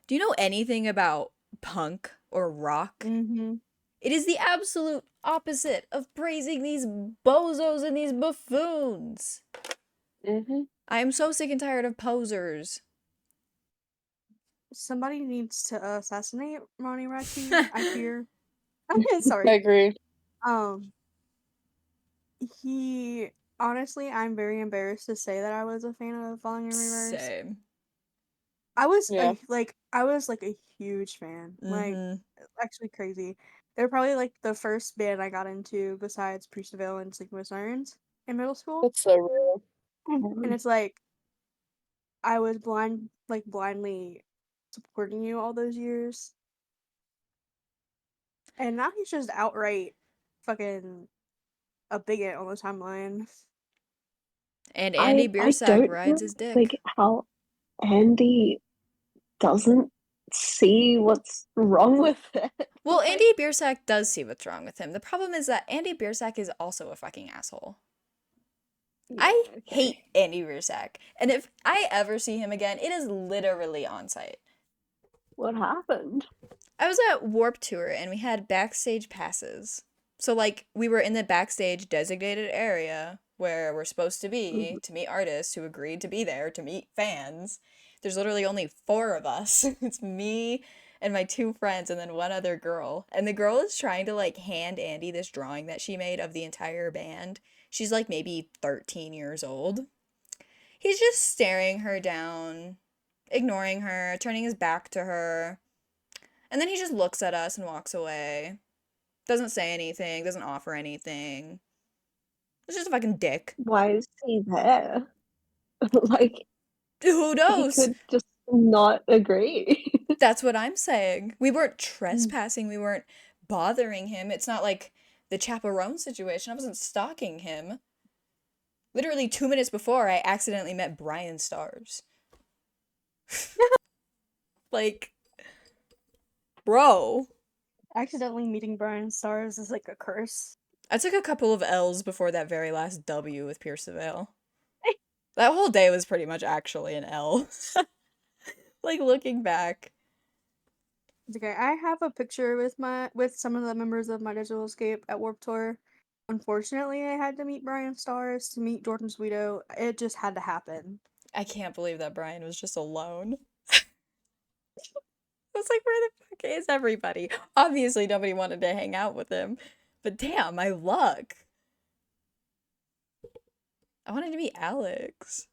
[SPEAKER 3] Do you know anything about punk or rock?
[SPEAKER 2] Mm-hmm.
[SPEAKER 3] It is the absolute opposite of praising these bozos and these buffoons.
[SPEAKER 1] Mm-hmm.
[SPEAKER 3] I am so sick and tired of posers.
[SPEAKER 2] Somebody needs to assassinate Ronnie Radke, I fear.
[SPEAKER 1] I
[SPEAKER 2] Sorry.
[SPEAKER 1] agree.
[SPEAKER 2] Um, he honestly, I'm very embarrassed to say that I was a fan of Falling in Reverse.
[SPEAKER 3] Same.
[SPEAKER 2] I was
[SPEAKER 1] Yeah.
[SPEAKER 2] I was like a huge fan. Like
[SPEAKER 3] Mm-hmm.
[SPEAKER 2] actually crazy. They're probably like the first band I got into besides Priest of Veil and Sleeping with Sirens in middle school.
[SPEAKER 1] That's so real.
[SPEAKER 2] And it's like I was blindly supporting you all those years. And now he's just outright fucking a bigot on the timeline.
[SPEAKER 3] And Andy
[SPEAKER 4] I
[SPEAKER 3] Biersack
[SPEAKER 4] don't
[SPEAKER 3] rides
[SPEAKER 4] know
[SPEAKER 3] his dick.
[SPEAKER 4] like how Andy doesn't see what's wrong with it.
[SPEAKER 3] Well,
[SPEAKER 4] Like,
[SPEAKER 3] Andy Biersack does see what's wrong with him. The problem is that Andy Biersack is also a fucking asshole.
[SPEAKER 4] yeah,
[SPEAKER 3] I
[SPEAKER 4] okay.
[SPEAKER 3] hate Andy Biersack. And if I ever see him again, it is literally on site.
[SPEAKER 4] What happened?
[SPEAKER 3] I was at Warp Tour and we had backstage passes. So, like, we were in the backstage designated area where we're supposed to be to meet artists who agreed to be there to meet fans. There's literally only 4 of us. It's me and my 2 friends and then one other girl. And the girl is trying to, like, hand Andy this drawing that she made of the entire band. She's, like, maybe 13 years old. He's just staring her down, ignoring her, turning his back to her. And then he just looks at us and walks away. Doesn't say anything, doesn't offer anything. It's just a fucking dick.
[SPEAKER 4] Why is he there? Like,
[SPEAKER 3] Who
[SPEAKER 4] he
[SPEAKER 3] knows?
[SPEAKER 4] could just not agree.
[SPEAKER 3] That's what I'm saying. We weren't
[SPEAKER 2] Mm.
[SPEAKER 3] trespassing, we weren't bothering him. It's not like the chaperone situation. I wasn't stalking him. Literally 2 minutes before, I accidentally met Brian Stars. Like, bro.
[SPEAKER 2] Accidentally meeting Brian Stars is like a curse.
[SPEAKER 3] I took a couple of L's before that very last W with Pierce Vale. That whole day was pretty much actually an L. Like, looking back.
[SPEAKER 2] It's okay. I have a picture with some of the members of my Digital Escape at Warp Tour. Unfortunately, I had to meet Brian Stars to meet Jordan Sweeto. It just had to happen.
[SPEAKER 3] I can't believe that Brian was just alone. I was like, where the fuck is everybody? Obviously, nobody wanted to hang out with him. But damn, my luck. I wanted to meet Alex.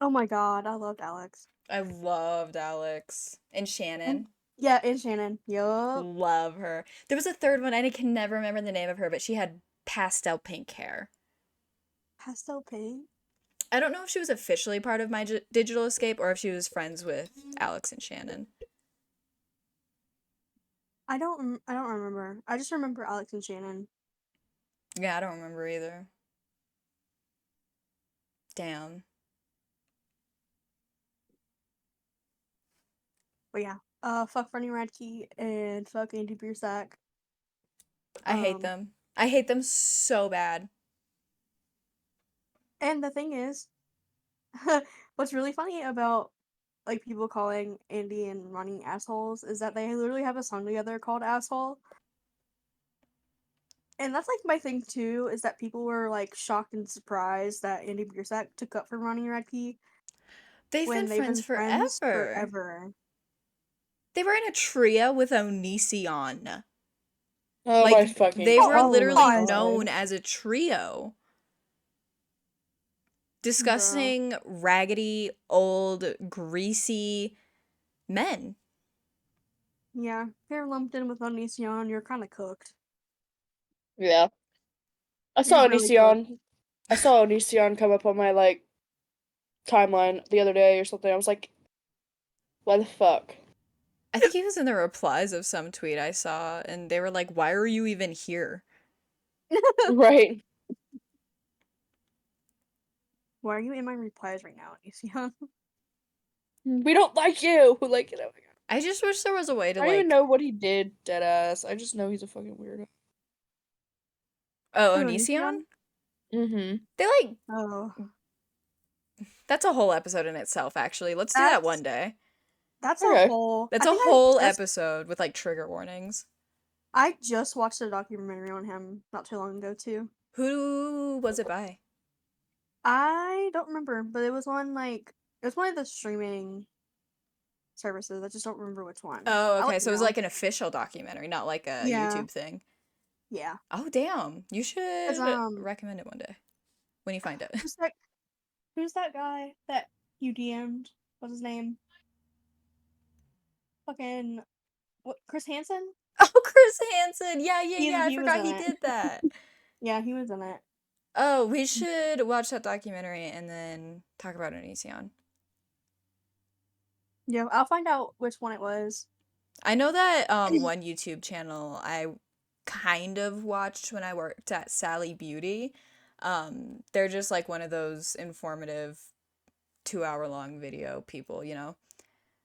[SPEAKER 2] Oh my god, I loved Alex.
[SPEAKER 3] I loved Alex. And Shannon.
[SPEAKER 2] Yeah, and Shannon. Yup.
[SPEAKER 3] Love her. There was a third one, and I can never remember the name of her, but she had pastel pink hair.
[SPEAKER 2] Pastel pink.
[SPEAKER 3] I don't know if she was officially part of my digital escape or if she was friends with Alex and Shannon.
[SPEAKER 2] I don't remember. I just remember Alex and Shannon.
[SPEAKER 3] Yeah, I don't remember either. Damn.
[SPEAKER 2] But yeah. Fuck Ronnie Radke and fuck Andy Biersack.
[SPEAKER 3] I hate them. I hate them so bad.
[SPEAKER 2] And the thing is, what's really funny about like people calling Andy and Ronnie assholes is that they literally have a song together called Asshole. And that's like my thing too, is that people were like shocked and surprised that Andy Biersack took up for Ronnie Radke.
[SPEAKER 3] They've been friends forever.
[SPEAKER 2] forever.
[SPEAKER 3] They were in a trio with Onision.
[SPEAKER 1] Oh
[SPEAKER 3] like,
[SPEAKER 1] my fucking
[SPEAKER 3] they were
[SPEAKER 1] God.
[SPEAKER 3] literally known as a trio. Disgusting, raggedy, old, greasy men.
[SPEAKER 2] Yeah, if you're lumped in with Onision, you're kind of cooked.
[SPEAKER 1] Yeah. I saw Onision come up on my, like, timeline the other day or something. I was like, why the fuck?
[SPEAKER 3] I think he was in the replies of some tweet I saw, and they were like, why are you even here?
[SPEAKER 1] Right.
[SPEAKER 2] Why are you in my replies right now, Onision?
[SPEAKER 1] We don't like you! Like, you know.
[SPEAKER 3] I just wish there was a way to,
[SPEAKER 1] I don't even know what he did, deadass. I just know he's a fucking weirdo.
[SPEAKER 3] Oh, Onision?
[SPEAKER 1] Mm-hmm.
[SPEAKER 3] They, like...
[SPEAKER 2] Oh.
[SPEAKER 3] That's a whole episode in itself, actually. Let's do that one day.
[SPEAKER 2] That's a whole...
[SPEAKER 3] That's a whole episode with, like, trigger warnings.
[SPEAKER 2] I just watched a documentary on him not too long ago, too.
[SPEAKER 3] Who was it by?
[SPEAKER 2] I don't remember, but it was on, like... It was one of the streaming services. I just don't remember which one.
[SPEAKER 3] Oh, okay. So it was like an official documentary, not like a YouTube thing.
[SPEAKER 2] Yeah.
[SPEAKER 3] Oh, damn. You should recommend it one day when you find it.
[SPEAKER 2] Who's that guy that you DM'd? What's his name? Fucking... What? Chris Hansen?
[SPEAKER 3] Oh, Chris Hansen! Yeah, I forgot he did that.
[SPEAKER 2] Yeah, he was in it.
[SPEAKER 3] Oh, we should watch that documentary and then talk about Onision.
[SPEAKER 2] Yeah, I'll find out which one it was.
[SPEAKER 3] I know that one YouTube channel I kind of watched when I worked at Sally Beauty. They're just like one of those informative 2-hour-long video people, you know?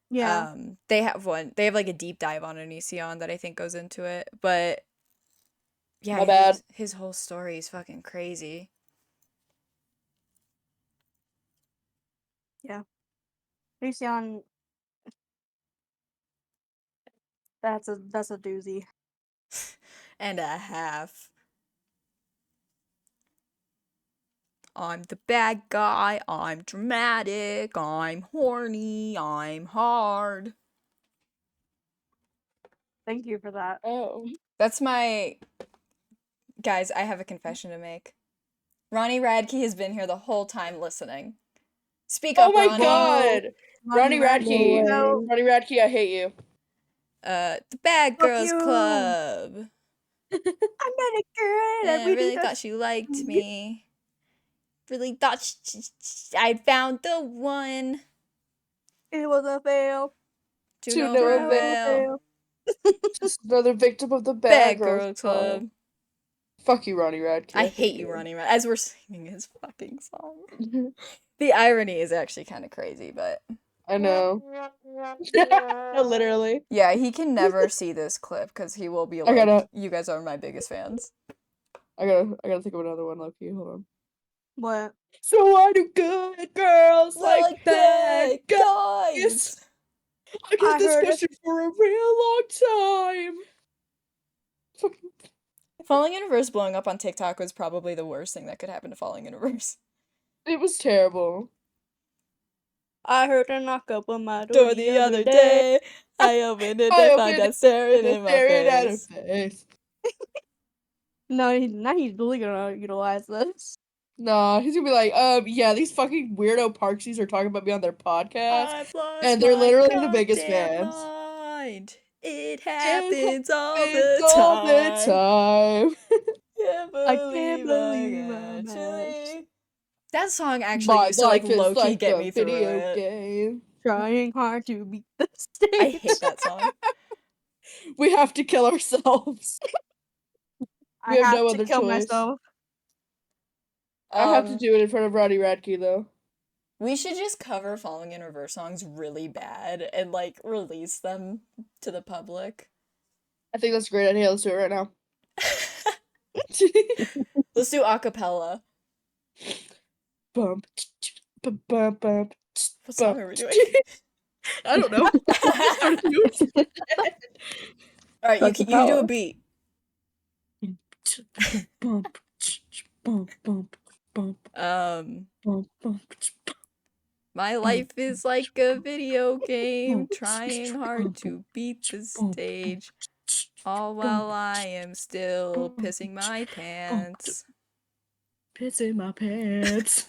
[SPEAKER 2] Yeah.
[SPEAKER 3] They have like a deep dive on Onision that I think goes into it, but yeah, his whole story is fucking crazy.
[SPEAKER 2] Yeah. Onision, that's a doozy.
[SPEAKER 3] And a half. I'm the bad guy, I'm dramatic, I'm horny, I'm hard.
[SPEAKER 2] Thank you for that.
[SPEAKER 1] Oh.
[SPEAKER 3] That's my... Guys, I have a confession to make. Ronnie Radke has been here the whole time listening. Speak up, Ronnie.
[SPEAKER 1] Oh my God! Ronnie Radke.
[SPEAKER 2] No.
[SPEAKER 1] Ronnie Radke, I hate you.
[SPEAKER 3] The Bad Girls Club.
[SPEAKER 2] I met a girl
[SPEAKER 3] and I really thought she liked me. Really thought I'd found the one.
[SPEAKER 2] It was a fail.
[SPEAKER 1] To no avail. Just another victim of the Bad Girls Club. Fuck you, Ronnie Radke.
[SPEAKER 3] I hate you, Ronnie Radke. As we're singing his fucking song. The irony is actually kind of crazy, but...
[SPEAKER 1] I know. Literally.
[SPEAKER 3] Yeah, he can never see this clip because he will be like, you guys are my biggest fans.
[SPEAKER 1] I gotta think of another one, Loki. Hold on.
[SPEAKER 2] What?
[SPEAKER 1] So why do good girls like bad guys? I get this question for a real long time.
[SPEAKER 3] Falling in Reverse blowing up on TikTok was probably the worst thing that could happen to Falling in Reverse.
[SPEAKER 1] It was terrible.
[SPEAKER 2] I heard a knock up on my door
[SPEAKER 3] the other day. I opened it and found out staring in my face.
[SPEAKER 2] No, now he's really gonna utilize this.
[SPEAKER 1] Nah, he's gonna be like, yeah, these fucking weirdo Parksies are talking about me on their podcast, and they're literally the biggest fans.
[SPEAKER 3] Mind. It happens all the time. I can't believe I'm actually... That song actually used to like low-key get me through it.
[SPEAKER 1] Game.
[SPEAKER 2] Trying hard to beat the stage.
[SPEAKER 3] I hate that song.
[SPEAKER 1] We have to kill ourselves.
[SPEAKER 2] I have no other choice. Myself.
[SPEAKER 1] I have to do it in front of Ronnie Radke, though.
[SPEAKER 3] We should just cover Falling in Reverse songs really bad and, like, release them to the public.
[SPEAKER 1] I think that's a great idea. Let's do it right now.
[SPEAKER 3] Let's do acapella.
[SPEAKER 1] Bump, bump, bump.
[SPEAKER 3] What song are we doing?
[SPEAKER 1] I don't know.
[SPEAKER 3] Alright, you do a beat.
[SPEAKER 1] Bump, bump, bump, bump, bump, bump.
[SPEAKER 3] My life is like a video game, trying hard to beat the stage, all while I am still pissing my pants.
[SPEAKER 1] Pissing my pants.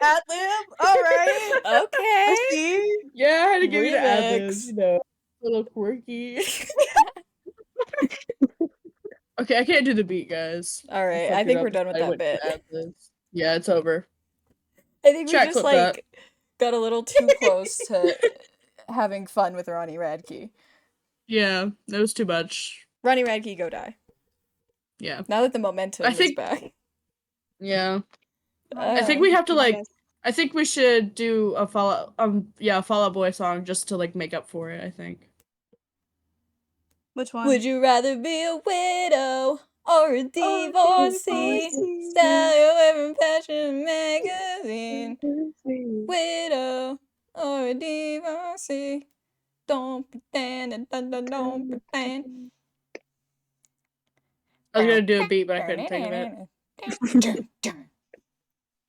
[SPEAKER 2] Ad-lib? Alright.
[SPEAKER 3] Okay.
[SPEAKER 2] I see.
[SPEAKER 1] Yeah, I had to give you the
[SPEAKER 3] Remix.
[SPEAKER 1] ad-libs, you know. A little quirky. Okay, I can't do the beat, guys.
[SPEAKER 3] Alright, I think we're done with that bit.
[SPEAKER 1] Yeah, it's over.
[SPEAKER 3] I think we
[SPEAKER 1] Chat
[SPEAKER 3] just,
[SPEAKER 1] clip that.
[SPEAKER 3] got a little too close to having fun with Ronnie Radke.
[SPEAKER 1] Yeah, that was too much.
[SPEAKER 3] Ronnie Radke, go die.
[SPEAKER 1] Yeah.
[SPEAKER 3] Now that the momentum is back.
[SPEAKER 1] Yeah. I think we have to, I think we should do a Fall Out Boy song just to, make up for it, I think.
[SPEAKER 2] Which one?
[SPEAKER 3] Would you rather be a widow or a divorcee? Stay away from Fashion Magazine. Widow or a divorcee. Don't pretend, don't pretend.
[SPEAKER 1] I was gonna do a beat, but I couldn't think of it.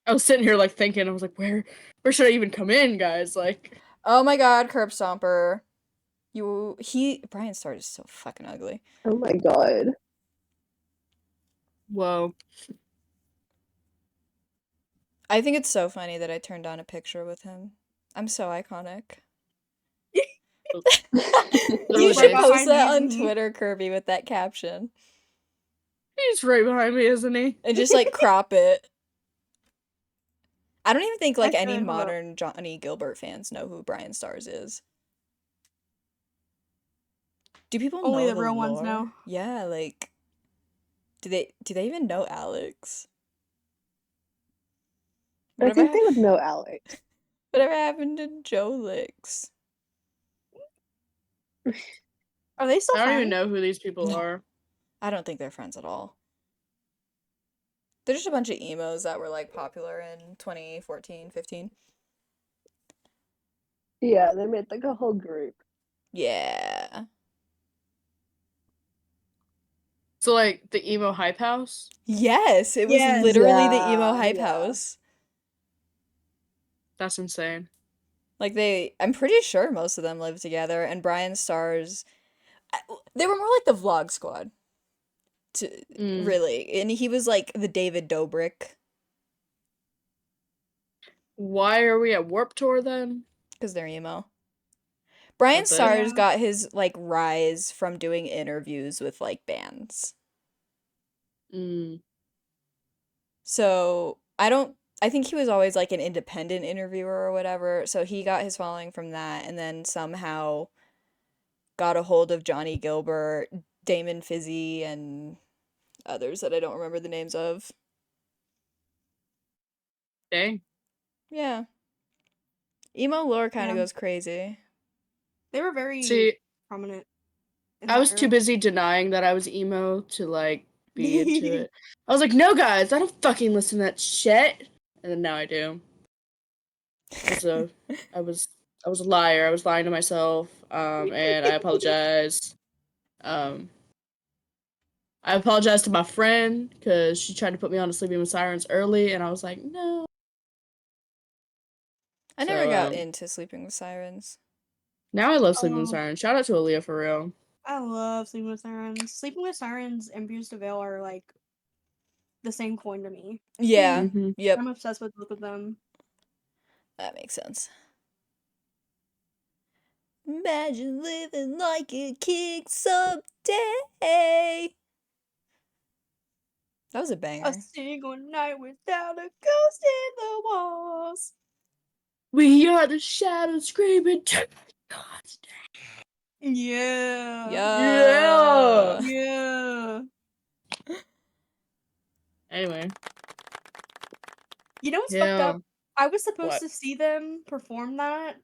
[SPEAKER 1] I was sitting here, thinking, I was like, where should I even come in, guys?
[SPEAKER 3] Oh my god, Curb Stomper. Brian Starr is so fucking ugly.
[SPEAKER 4] Oh my god.
[SPEAKER 1] Whoa.
[SPEAKER 3] I think it's so funny that I turned on a picture with him. I'm so iconic. You should post that on Twitter, Kirby, with that caption.
[SPEAKER 1] He's right behind me, isn't he?
[SPEAKER 3] And just, crop it. I don't even think, any modern Johnny Gilbert fans know who Brian Stars is. Do people know
[SPEAKER 2] Only the real
[SPEAKER 3] lore?
[SPEAKER 2] ones know.
[SPEAKER 3] Yeah, do they even know Alex?
[SPEAKER 4] I think they would know Alex.
[SPEAKER 3] Whatever happened to Joe Licks?
[SPEAKER 2] Are they still friends?
[SPEAKER 1] I don't even know who these people are.
[SPEAKER 3] I don't think they're friends at all. They're just a bunch of emos that were, popular in 2014, 15.
[SPEAKER 4] Yeah, they made, a whole group.
[SPEAKER 3] Yeah.
[SPEAKER 1] So, the emo hype house?
[SPEAKER 3] Yes, it was literally the emo hype house.
[SPEAKER 1] That's insane.
[SPEAKER 3] I'm pretty sure most of them live together, and Brian Stars, they were more like the Vlog Squad. Really. And he was the David Dobrik.
[SPEAKER 1] Why are we at Warped Tour then?
[SPEAKER 3] Because they're emo. Brian Stars got his rise from doing interviews with bands. So I think he was always an independent interviewer or whatever. So he got his following from that, and then somehow got a hold of Johnny Gilbert, Damon Fizzy, and others that I don't remember the names of.
[SPEAKER 1] Dang.
[SPEAKER 3] Yeah. Emo lore kind of goes crazy.
[SPEAKER 2] They were very prominent.
[SPEAKER 1] I was too busy denying that I was emo to be into it. I was like, no guys, I don't fucking listen to that shit. And then now I do. So I was a liar. I was lying to myself. And I apologize. I apologized to my friend because she tried to put me on to Sleeping with Sirens early, and I was like, no.
[SPEAKER 3] I never got into Sleeping with Sirens.
[SPEAKER 1] Now I love Sleeping with Sirens. Shout out to Aaliyah for real.
[SPEAKER 2] I love Sleeping with Sirens. Sleeping with Sirens and Views to Veil are the same coin to me.
[SPEAKER 3] Yeah. Yep.
[SPEAKER 2] I'm obsessed with both of them.
[SPEAKER 3] That makes sense. Imagine living like a king someday. That was a banger.
[SPEAKER 2] A single night without a ghost in the walls.
[SPEAKER 1] We are the shadows screaming.
[SPEAKER 2] Yeah.
[SPEAKER 3] Yeah.
[SPEAKER 2] Yeah.
[SPEAKER 1] Anyway.
[SPEAKER 2] You know what's fucked up? I was supposed to see them perform that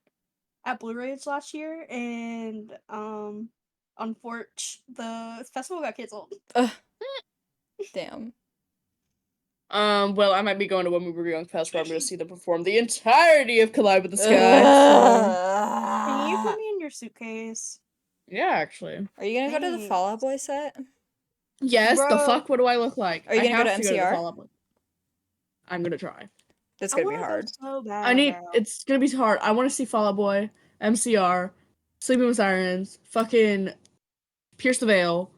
[SPEAKER 2] at Blue Ridge last year, and unfortunately, the festival got canceled.
[SPEAKER 3] Damn.
[SPEAKER 1] Well, I might be going to When We Were Young Fest where I'm going to see them perform the entirety of Collide with the Sky.
[SPEAKER 2] Can you put me in your suitcase?
[SPEAKER 1] Yeah, actually.
[SPEAKER 3] Are you going to go to the Fall Out Boy set?
[SPEAKER 1] Yes,
[SPEAKER 2] Bro.
[SPEAKER 1] the fuck? What do I look like?
[SPEAKER 3] Are you gonna go to
[SPEAKER 1] I have to go to the
[SPEAKER 3] MCR?
[SPEAKER 1] Fall Out Boy. I'm gonna try.
[SPEAKER 3] That's
[SPEAKER 2] I
[SPEAKER 3] gonna be
[SPEAKER 2] want to go
[SPEAKER 3] hard.
[SPEAKER 2] so bad.
[SPEAKER 1] It's gonna be hard. I want to see Fall Out Boy, MCR, Sleeping with Sirens, fucking Pierce the Veil.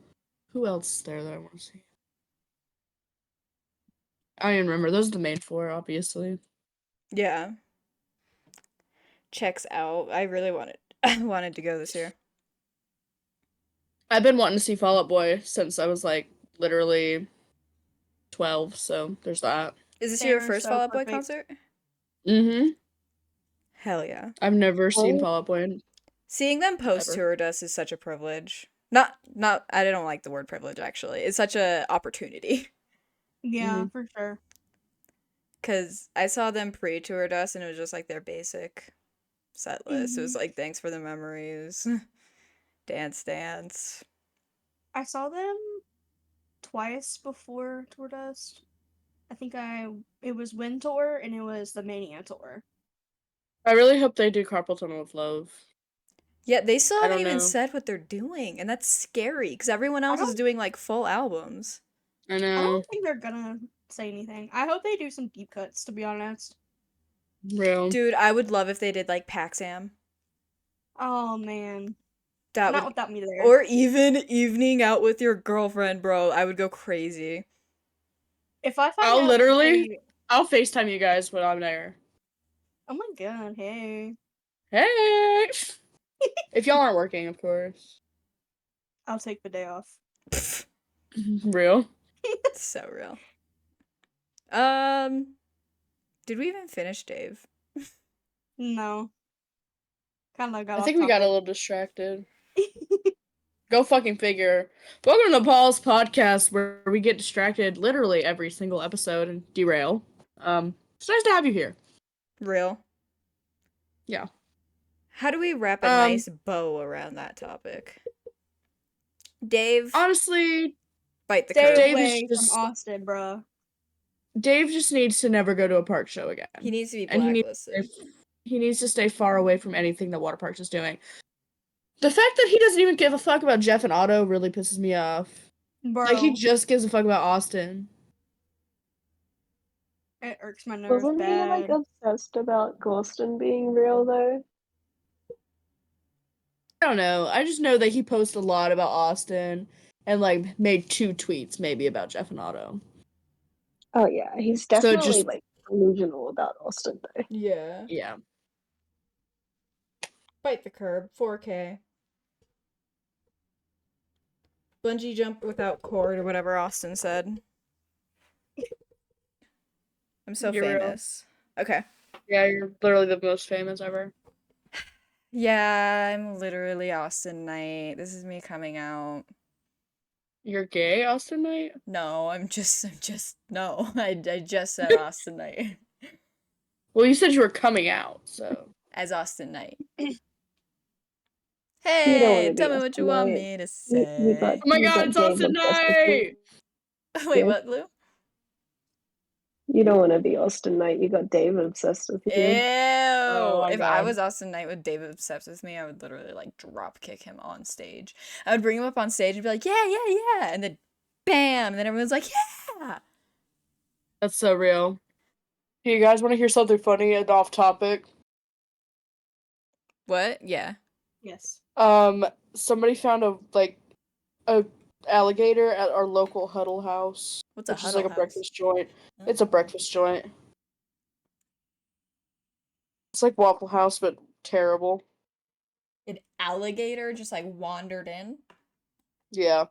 [SPEAKER 1] Who else is there that I want to see? I don't even remember. Those are the main four, obviously.
[SPEAKER 3] Yeah. Checks out. I really wanted to go this year.
[SPEAKER 1] I've been wanting to see Fall Out Boy since I was like literally 12, so there's that.
[SPEAKER 3] Is this
[SPEAKER 2] They
[SPEAKER 3] your
[SPEAKER 2] were
[SPEAKER 3] first
[SPEAKER 2] so
[SPEAKER 3] Fall Out Boy
[SPEAKER 2] perfect.
[SPEAKER 3] concert?
[SPEAKER 1] Mm-hmm.
[SPEAKER 3] Hell yeah.
[SPEAKER 1] I've never seen Fall Out Boy.
[SPEAKER 3] Seeing them post
[SPEAKER 1] Ever.
[SPEAKER 3] toured us is such a privilege. Not I don't like the word privilege actually. It's such a opportunity.
[SPEAKER 2] Yeah, for sure.
[SPEAKER 3] Cause I saw them pre-toured us and it was just like their basic set list. It was like thanks for the memories. Dance dance.
[SPEAKER 2] I saw them twice before Tour Dust. I think it was Wind Tour and it was the Mania Tour.
[SPEAKER 1] I really hope they do Carpal Tunnel with Love.
[SPEAKER 3] Yeah, they still
[SPEAKER 1] I
[SPEAKER 3] haven't
[SPEAKER 1] don't
[SPEAKER 3] even
[SPEAKER 1] know.
[SPEAKER 3] said what they're doing, and that's scary because everyone else is doing like full albums.
[SPEAKER 1] I
[SPEAKER 2] I
[SPEAKER 1] know.
[SPEAKER 2] don't think they're gonna say anything. I hope they do some deep cuts, to be honest.
[SPEAKER 1] Real.
[SPEAKER 3] Dude, I would love if they did like Paxam.
[SPEAKER 2] Oh man.
[SPEAKER 3] That
[SPEAKER 2] Not
[SPEAKER 3] would,
[SPEAKER 2] without me there.
[SPEAKER 3] or even evening out with your girlfriend, bro. I would go crazy.
[SPEAKER 2] If I find
[SPEAKER 1] I'll
[SPEAKER 2] out
[SPEAKER 1] literally, I'll FaceTime you guys when I'm there.
[SPEAKER 2] Oh my god, hey.
[SPEAKER 1] Hey! If y'all aren't working, of course.
[SPEAKER 2] I'll take the day off.
[SPEAKER 1] Real.
[SPEAKER 3] So real. Did we even finish Dave?
[SPEAKER 2] No. Kinda got
[SPEAKER 1] I
[SPEAKER 2] off
[SPEAKER 1] think we got a
[SPEAKER 2] topic.
[SPEAKER 1] little distracted. Go fucking figure. Welcome to Paul's podcast, where we get distracted literally every single episode and derail. It's nice to have you here.
[SPEAKER 3] Real.
[SPEAKER 1] Yeah.
[SPEAKER 3] How do we wrap a nice bow around that topic? Dave,
[SPEAKER 1] Honestly,
[SPEAKER 3] bite the
[SPEAKER 2] Stay
[SPEAKER 3] curb.
[SPEAKER 1] Dave
[SPEAKER 2] away
[SPEAKER 1] is
[SPEAKER 2] from
[SPEAKER 1] just
[SPEAKER 2] Austin, bruh.
[SPEAKER 1] Dave just needs to never go to a park show again.
[SPEAKER 3] He needs to be
[SPEAKER 1] And
[SPEAKER 3] blacklisted.
[SPEAKER 1] he needs to stay far away from anything that Water Parks is doing. The fact that he doesn't even give a fuck about Jeff and Otto really pisses me off.
[SPEAKER 2] Bro.
[SPEAKER 1] Like, he just gives a fuck about Austin.
[SPEAKER 2] It irks my nerves
[SPEAKER 4] Wasn't he like
[SPEAKER 2] bad.
[SPEAKER 4] obsessed about Ghostin being real though?
[SPEAKER 1] I don't know. I just know that he posted a lot about Austin and, like, made 2 tweets maybe about Jeff and Otto.
[SPEAKER 4] Oh yeah, he's
[SPEAKER 1] So
[SPEAKER 4] definitely
[SPEAKER 1] just,
[SPEAKER 4] like delusional about Austin though.
[SPEAKER 3] Yeah.
[SPEAKER 1] yeah.
[SPEAKER 3] Bite the curb. 4K. Bungee jump without cord or whatever Austin said. I'm so
[SPEAKER 1] You're real.
[SPEAKER 3] famous. Okay.
[SPEAKER 1] Yeah, you're literally the most famous ever.
[SPEAKER 3] Yeah, I'm literally Austin Knight. This is me coming out.
[SPEAKER 1] You're gay, Austin Knight?
[SPEAKER 3] No, no. I just said Austin Knight.
[SPEAKER 1] Well, you said you were coming out, so.
[SPEAKER 3] As Austin Knight.
[SPEAKER 4] You don't
[SPEAKER 3] Hey,
[SPEAKER 4] want to
[SPEAKER 3] tell
[SPEAKER 4] be
[SPEAKER 3] me what you want
[SPEAKER 4] Austin
[SPEAKER 3] me to
[SPEAKER 4] Knight. You got
[SPEAKER 3] say.
[SPEAKER 1] Oh my
[SPEAKER 4] you
[SPEAKER 1] god,
[SPEAKER 4] got
[SPEAKER 1] it's
[SPEAKER 4] Dave
[SPEAKER 1] Austin
[SPEAKER 4] obsessed with you.
[SPEAKER 1] Knight!
[SPEAKER 3] Wait,
[SPEAKER 4] Yeah.
[SPEAKER 3] what, Lou?
[SPEAKER 4] You don't want to be Austin Knight. You got Dave obsessed with
[SPEAKER 3] Ew.
[SPEAKER 4] you.
[SPEAKER 1] Oh my
[SPEAKER 3] If I
[SPEAKER 1] God.
[SPEAKER 3] was Austin Knight with David obsessed with me, I would literally like drop kick him on stage. I would bring him up on stage and be like, yeah, yeah, yeah. And then bam. And then everyone's like, yeah.
[SPEAKER 1] That's so real. Hey, you guys want to hear something funny and off topic?
[SPEAKER 3] What? Yeah.
[SPEAKER 2] Yes.
[SPEAKER 1] Somebody found a alligator at our local Huddle House.
[SPEAKER 3] What's a
[SPEAKER 1] which is
[SPEAKER 3] Huddle
[SPEAKER 1] like a
[SPEAKER 3] House?
[SPEAKER 1] breakfast joint.
[SPEAKER 3] Oh.
[SPEAKER 1] It's a breakfast joint. It's like Waffle House, but terrible.
[SPEAKER 3] An alligator just like wandered in?
[SPEAKER 1] Yeah.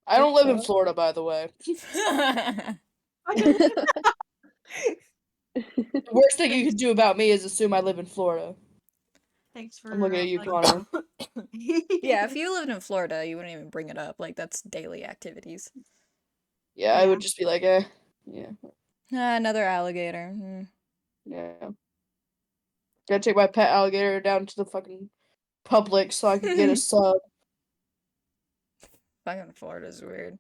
[SPEAKER 1] I don't live in Florida, by the way.
[SPEAKER 2] I
[SPEAKER 1] The worst thing you could do about me is assume I live in Florida.
[SPEAKER 2] Thanks for
[SPEAKER 1] I'm looking at you,
[SPEAKER 2] like-
[SPEAKER 1] Connor.
[SPEAKER 3] Yeah, if you lived in Florida, you wouldn't even bring it up. Like, that's daily activities.
[SPEAKER 1] Yeah, I
[SPEAKER 2] Yeah.
[SPEAKER 1] would just be like, eh. Yeah.
[SPEAKER 3] Ah, another alligator.
[SPEAKER 1] Yeah. Gotta take my pet alligator down to the fucking Publix so I can get a sub.
[SPEAKER 3] Fucking Florida's weird.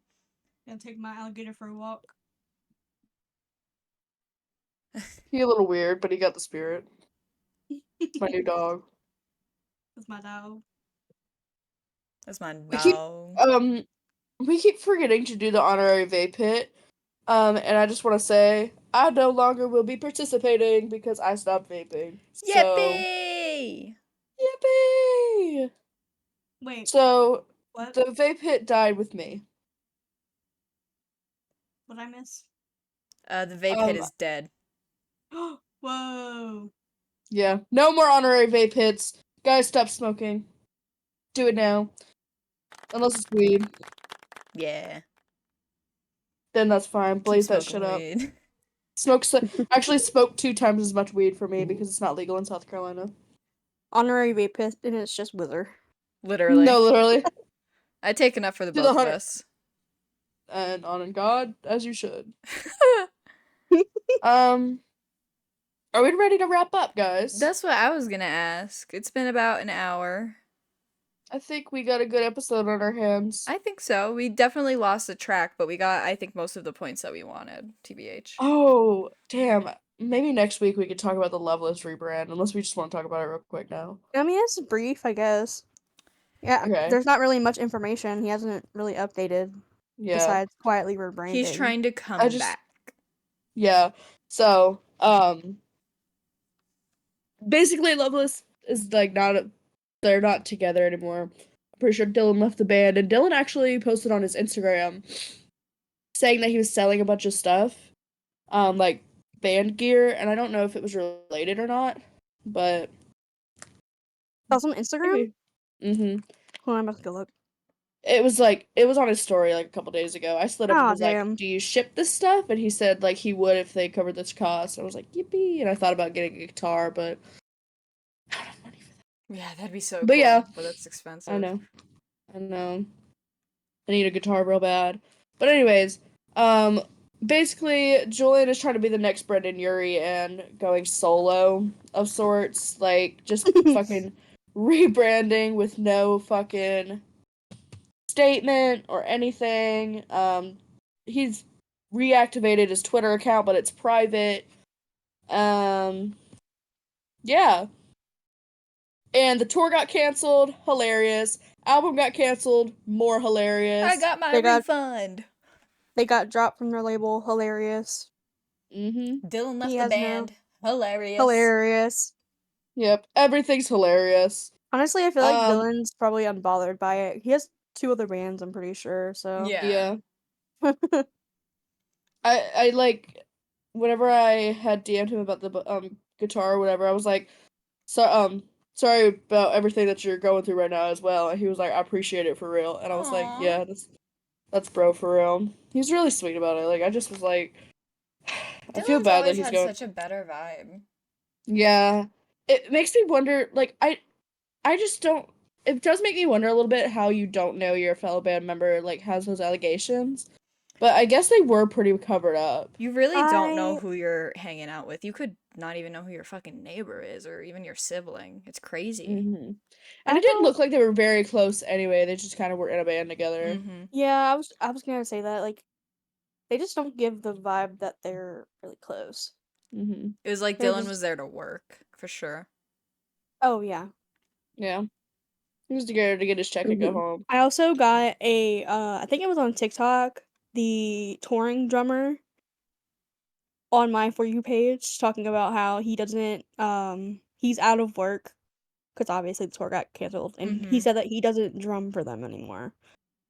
[SPEAKER 2] Gonna take my alligator for a walk.
[SPEAKER 1] He a little weird, but he got the spirit. It's my new dog.
[SPEAKER 2] That's my dog.
[SPEAKER 3] That's my
[SPEAKER 1] We keep,
[SPEAKER 3] dog.
[SPEAKER 1] we keep forgetting to do the honorary vape hit. And I just want to say I no longer will be participating because I stopped vaping. So,
[SPEAKER 3] Yippee!
[SPEAKER 1] yippee!
[SPEAKER 2] Wait,
[SPEAKER 1] So
[SPEAKER 2] what?
[SPEAKER 1] the vape hit died with me.
[SPEAKER 2] What did I miss?
[SPEAKER 3] The vape hit is dead.
[SPEAKER 2] Whoa.
[SPEAKER 1] Yeah, no more honorary vape hits. Guys, stop smoking. Do it now. Unless it's weed,
[SPEAKER 3] Yeah.
[SPEAKER 1] then that's fine.
[SPEAKER 3] Keep
[SPEAKER 1] Blaze that
[SPEAKER 3] smoking
[SPEAKER 1] shit up.
[SPEAKER 3] weed.
[SPEAKER 1] Actually smoke 2 times as much weed for me because it's not legal in South Carolina.
[SPEAKER 2] Honorary vape hit, and it's just Wither.
[SPEAKER 3] Literally.
[SPEAKER 1] No, literally.
[SPEAKER 3] I take enough for the
[SPEAKER 1] Do the
[SPEAKER 3] both of
[SPEAKER 1] 100
[SPEAKER 3] us.
[SPEAKER 1] And on God, as you should. Are we ready to wrap up, guys?
[SPEAKER 3] That's what I was gonna ask. It's been about an hour.
[SPEAKER 1] I think we got a good episode on our hands.
[SPEAKER 3] I think so. We definitely lost the track, but we got, I think, most of the points that we wanted, TBH.
[SPEAKER 1] Oh, damn. Maybe next week we could talk about the Loveless rebrand, unless we just want to talk about it real quick now.
[SPEAKER 2] I mean, it's brief, I guess. Yeah,
[SPEAKER 1] Okay.
[SPEAKER 2] there's not really much information. He hasn't really updated besides quietly rebranding.
[SPEAKER 3] He's trying to come back.
[SPEAKER 1] Yeah. So, basically Loveless is like they're not together anymore. I'm pretty sure Dylan left the band, and Dylan actually posted on his Instagram saying that he was selling a bunch of stuff, like band gear, and I don't know if it was related or not, but
[SPEAKER 2] That's on Instagram?
[SPEAKER 1] Mm-hmm.
[SPEAKER 2] Hold on, I'm about to go look.
[SPEAKER 1] It was on his story like a couple days ago. I slid up and was
[SPEAKER 2] damn.
[SPEAKER 1] like, "Do you ship this stuff?" And he said like he would if they covered this cost. I was like, "Yippee!" And I thought about getting a guitar, but I don't have money for that.
[SPEAKER 3] Yeah, that'd be so
[SPEAKER 1] But
[SPEAKER 3] cool.
[SPEAKER 1] yeah,
[SPEAKER 3] But that's expensive.
[SPEAKER 1] I know. I need a guitar real bad. But anyways, basically Julian is trying to be the next Brendan Urie and going solo of sorts, like just fucking rebranding with no fucking statement or anything. He's reactivated his Twitter account, but it's private. Yeah. And the tour got canceled, hilarious. Album got canceled, more hilarious.
[SPEAKER 3] I got my refund.
[SPEAKER 2] They got dropped from their label, hilarious.
[SPEAKER 3] Dylan left the band, hilarious.
[SPEAKER 2] Hilarious.
[SPEAKER 1] Yep, everything's hilarious.
[SPEAKER 2] Honestly, I feel like Dylan's probably unbothered by it. He has 2 other bands, I'm pretty sure, so.
[SPEAKER 3] Yeah.
[SPEAKER 1] I like, whenever I had DM'd him about the guitar or whatever, I was like, sorry about everything that you're going through right now as well. And he was like, I appreciate it for real. And I was like, yeah, that's bro for real. He's really sweet about it. Like, I just was like, I feel bad that he's going.
[SPEAKER 3] Such a better vibe.
[SPEAKER 1] Yeah, it makes me wonder. Like, I just don't. It does make me wonder a little bit how you don't know your fellow band member like has those allegations. But I guess they were pretty covered up.
[SPEAKER 3] You really don't know who you're hanging out with. You could not even know who your fucking neighbor is or even your sibling. It's crazy.
[SPEAKER 1] And it didn't look like they were very close anyway. They just kind of were in a band together.
[SPEAKER 2] Yeah, I was gonna say that. Like, they just don't give the vibe that they're really close.
[SPEAKER 3] It was like Dylan was there to work, for sure.
[SPEAKER 2] Oh, yeah.
[SPEAKER 1] Yeah. He was together to get his check and go home.
[SPEAKER 2] I also got a, I think it was on TikTok, the touring drummer on my For You page talking about how he doesn't, he's out of work because obviously the tour got canceled, and he said that he doesn't drum for them anymore.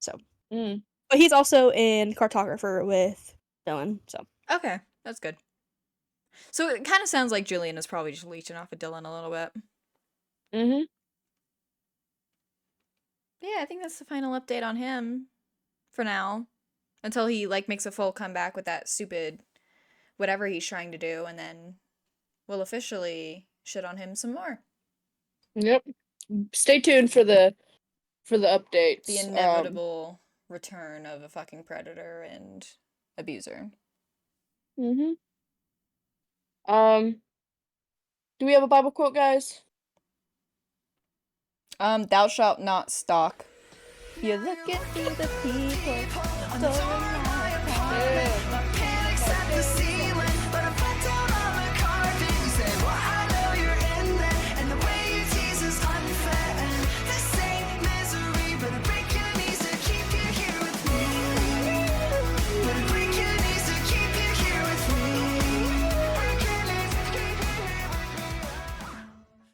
[SPEAKER 2] So, but he's also in Cartographer with Dylan, so.
[SPEAKER 3] Okay, that's good. So it kind of sounds like Julian is probably just leeching off of Dylan a little bit. Yeah, I think that's the final update on him for now. Until he, like, makes a full comeback with that stupid whatever he's trying to do, and then we'll officially shit on him some more.
[SPEAKER 1] Yep. Stay tuned for the updates.
[SPEAKER 3] The inevitable return of a fucking predator and abuser.
[SPEAKER 1] Do we have a Bible quote, guys?
[SPEAKER 3] Thou shalt not stalk. You look into the people.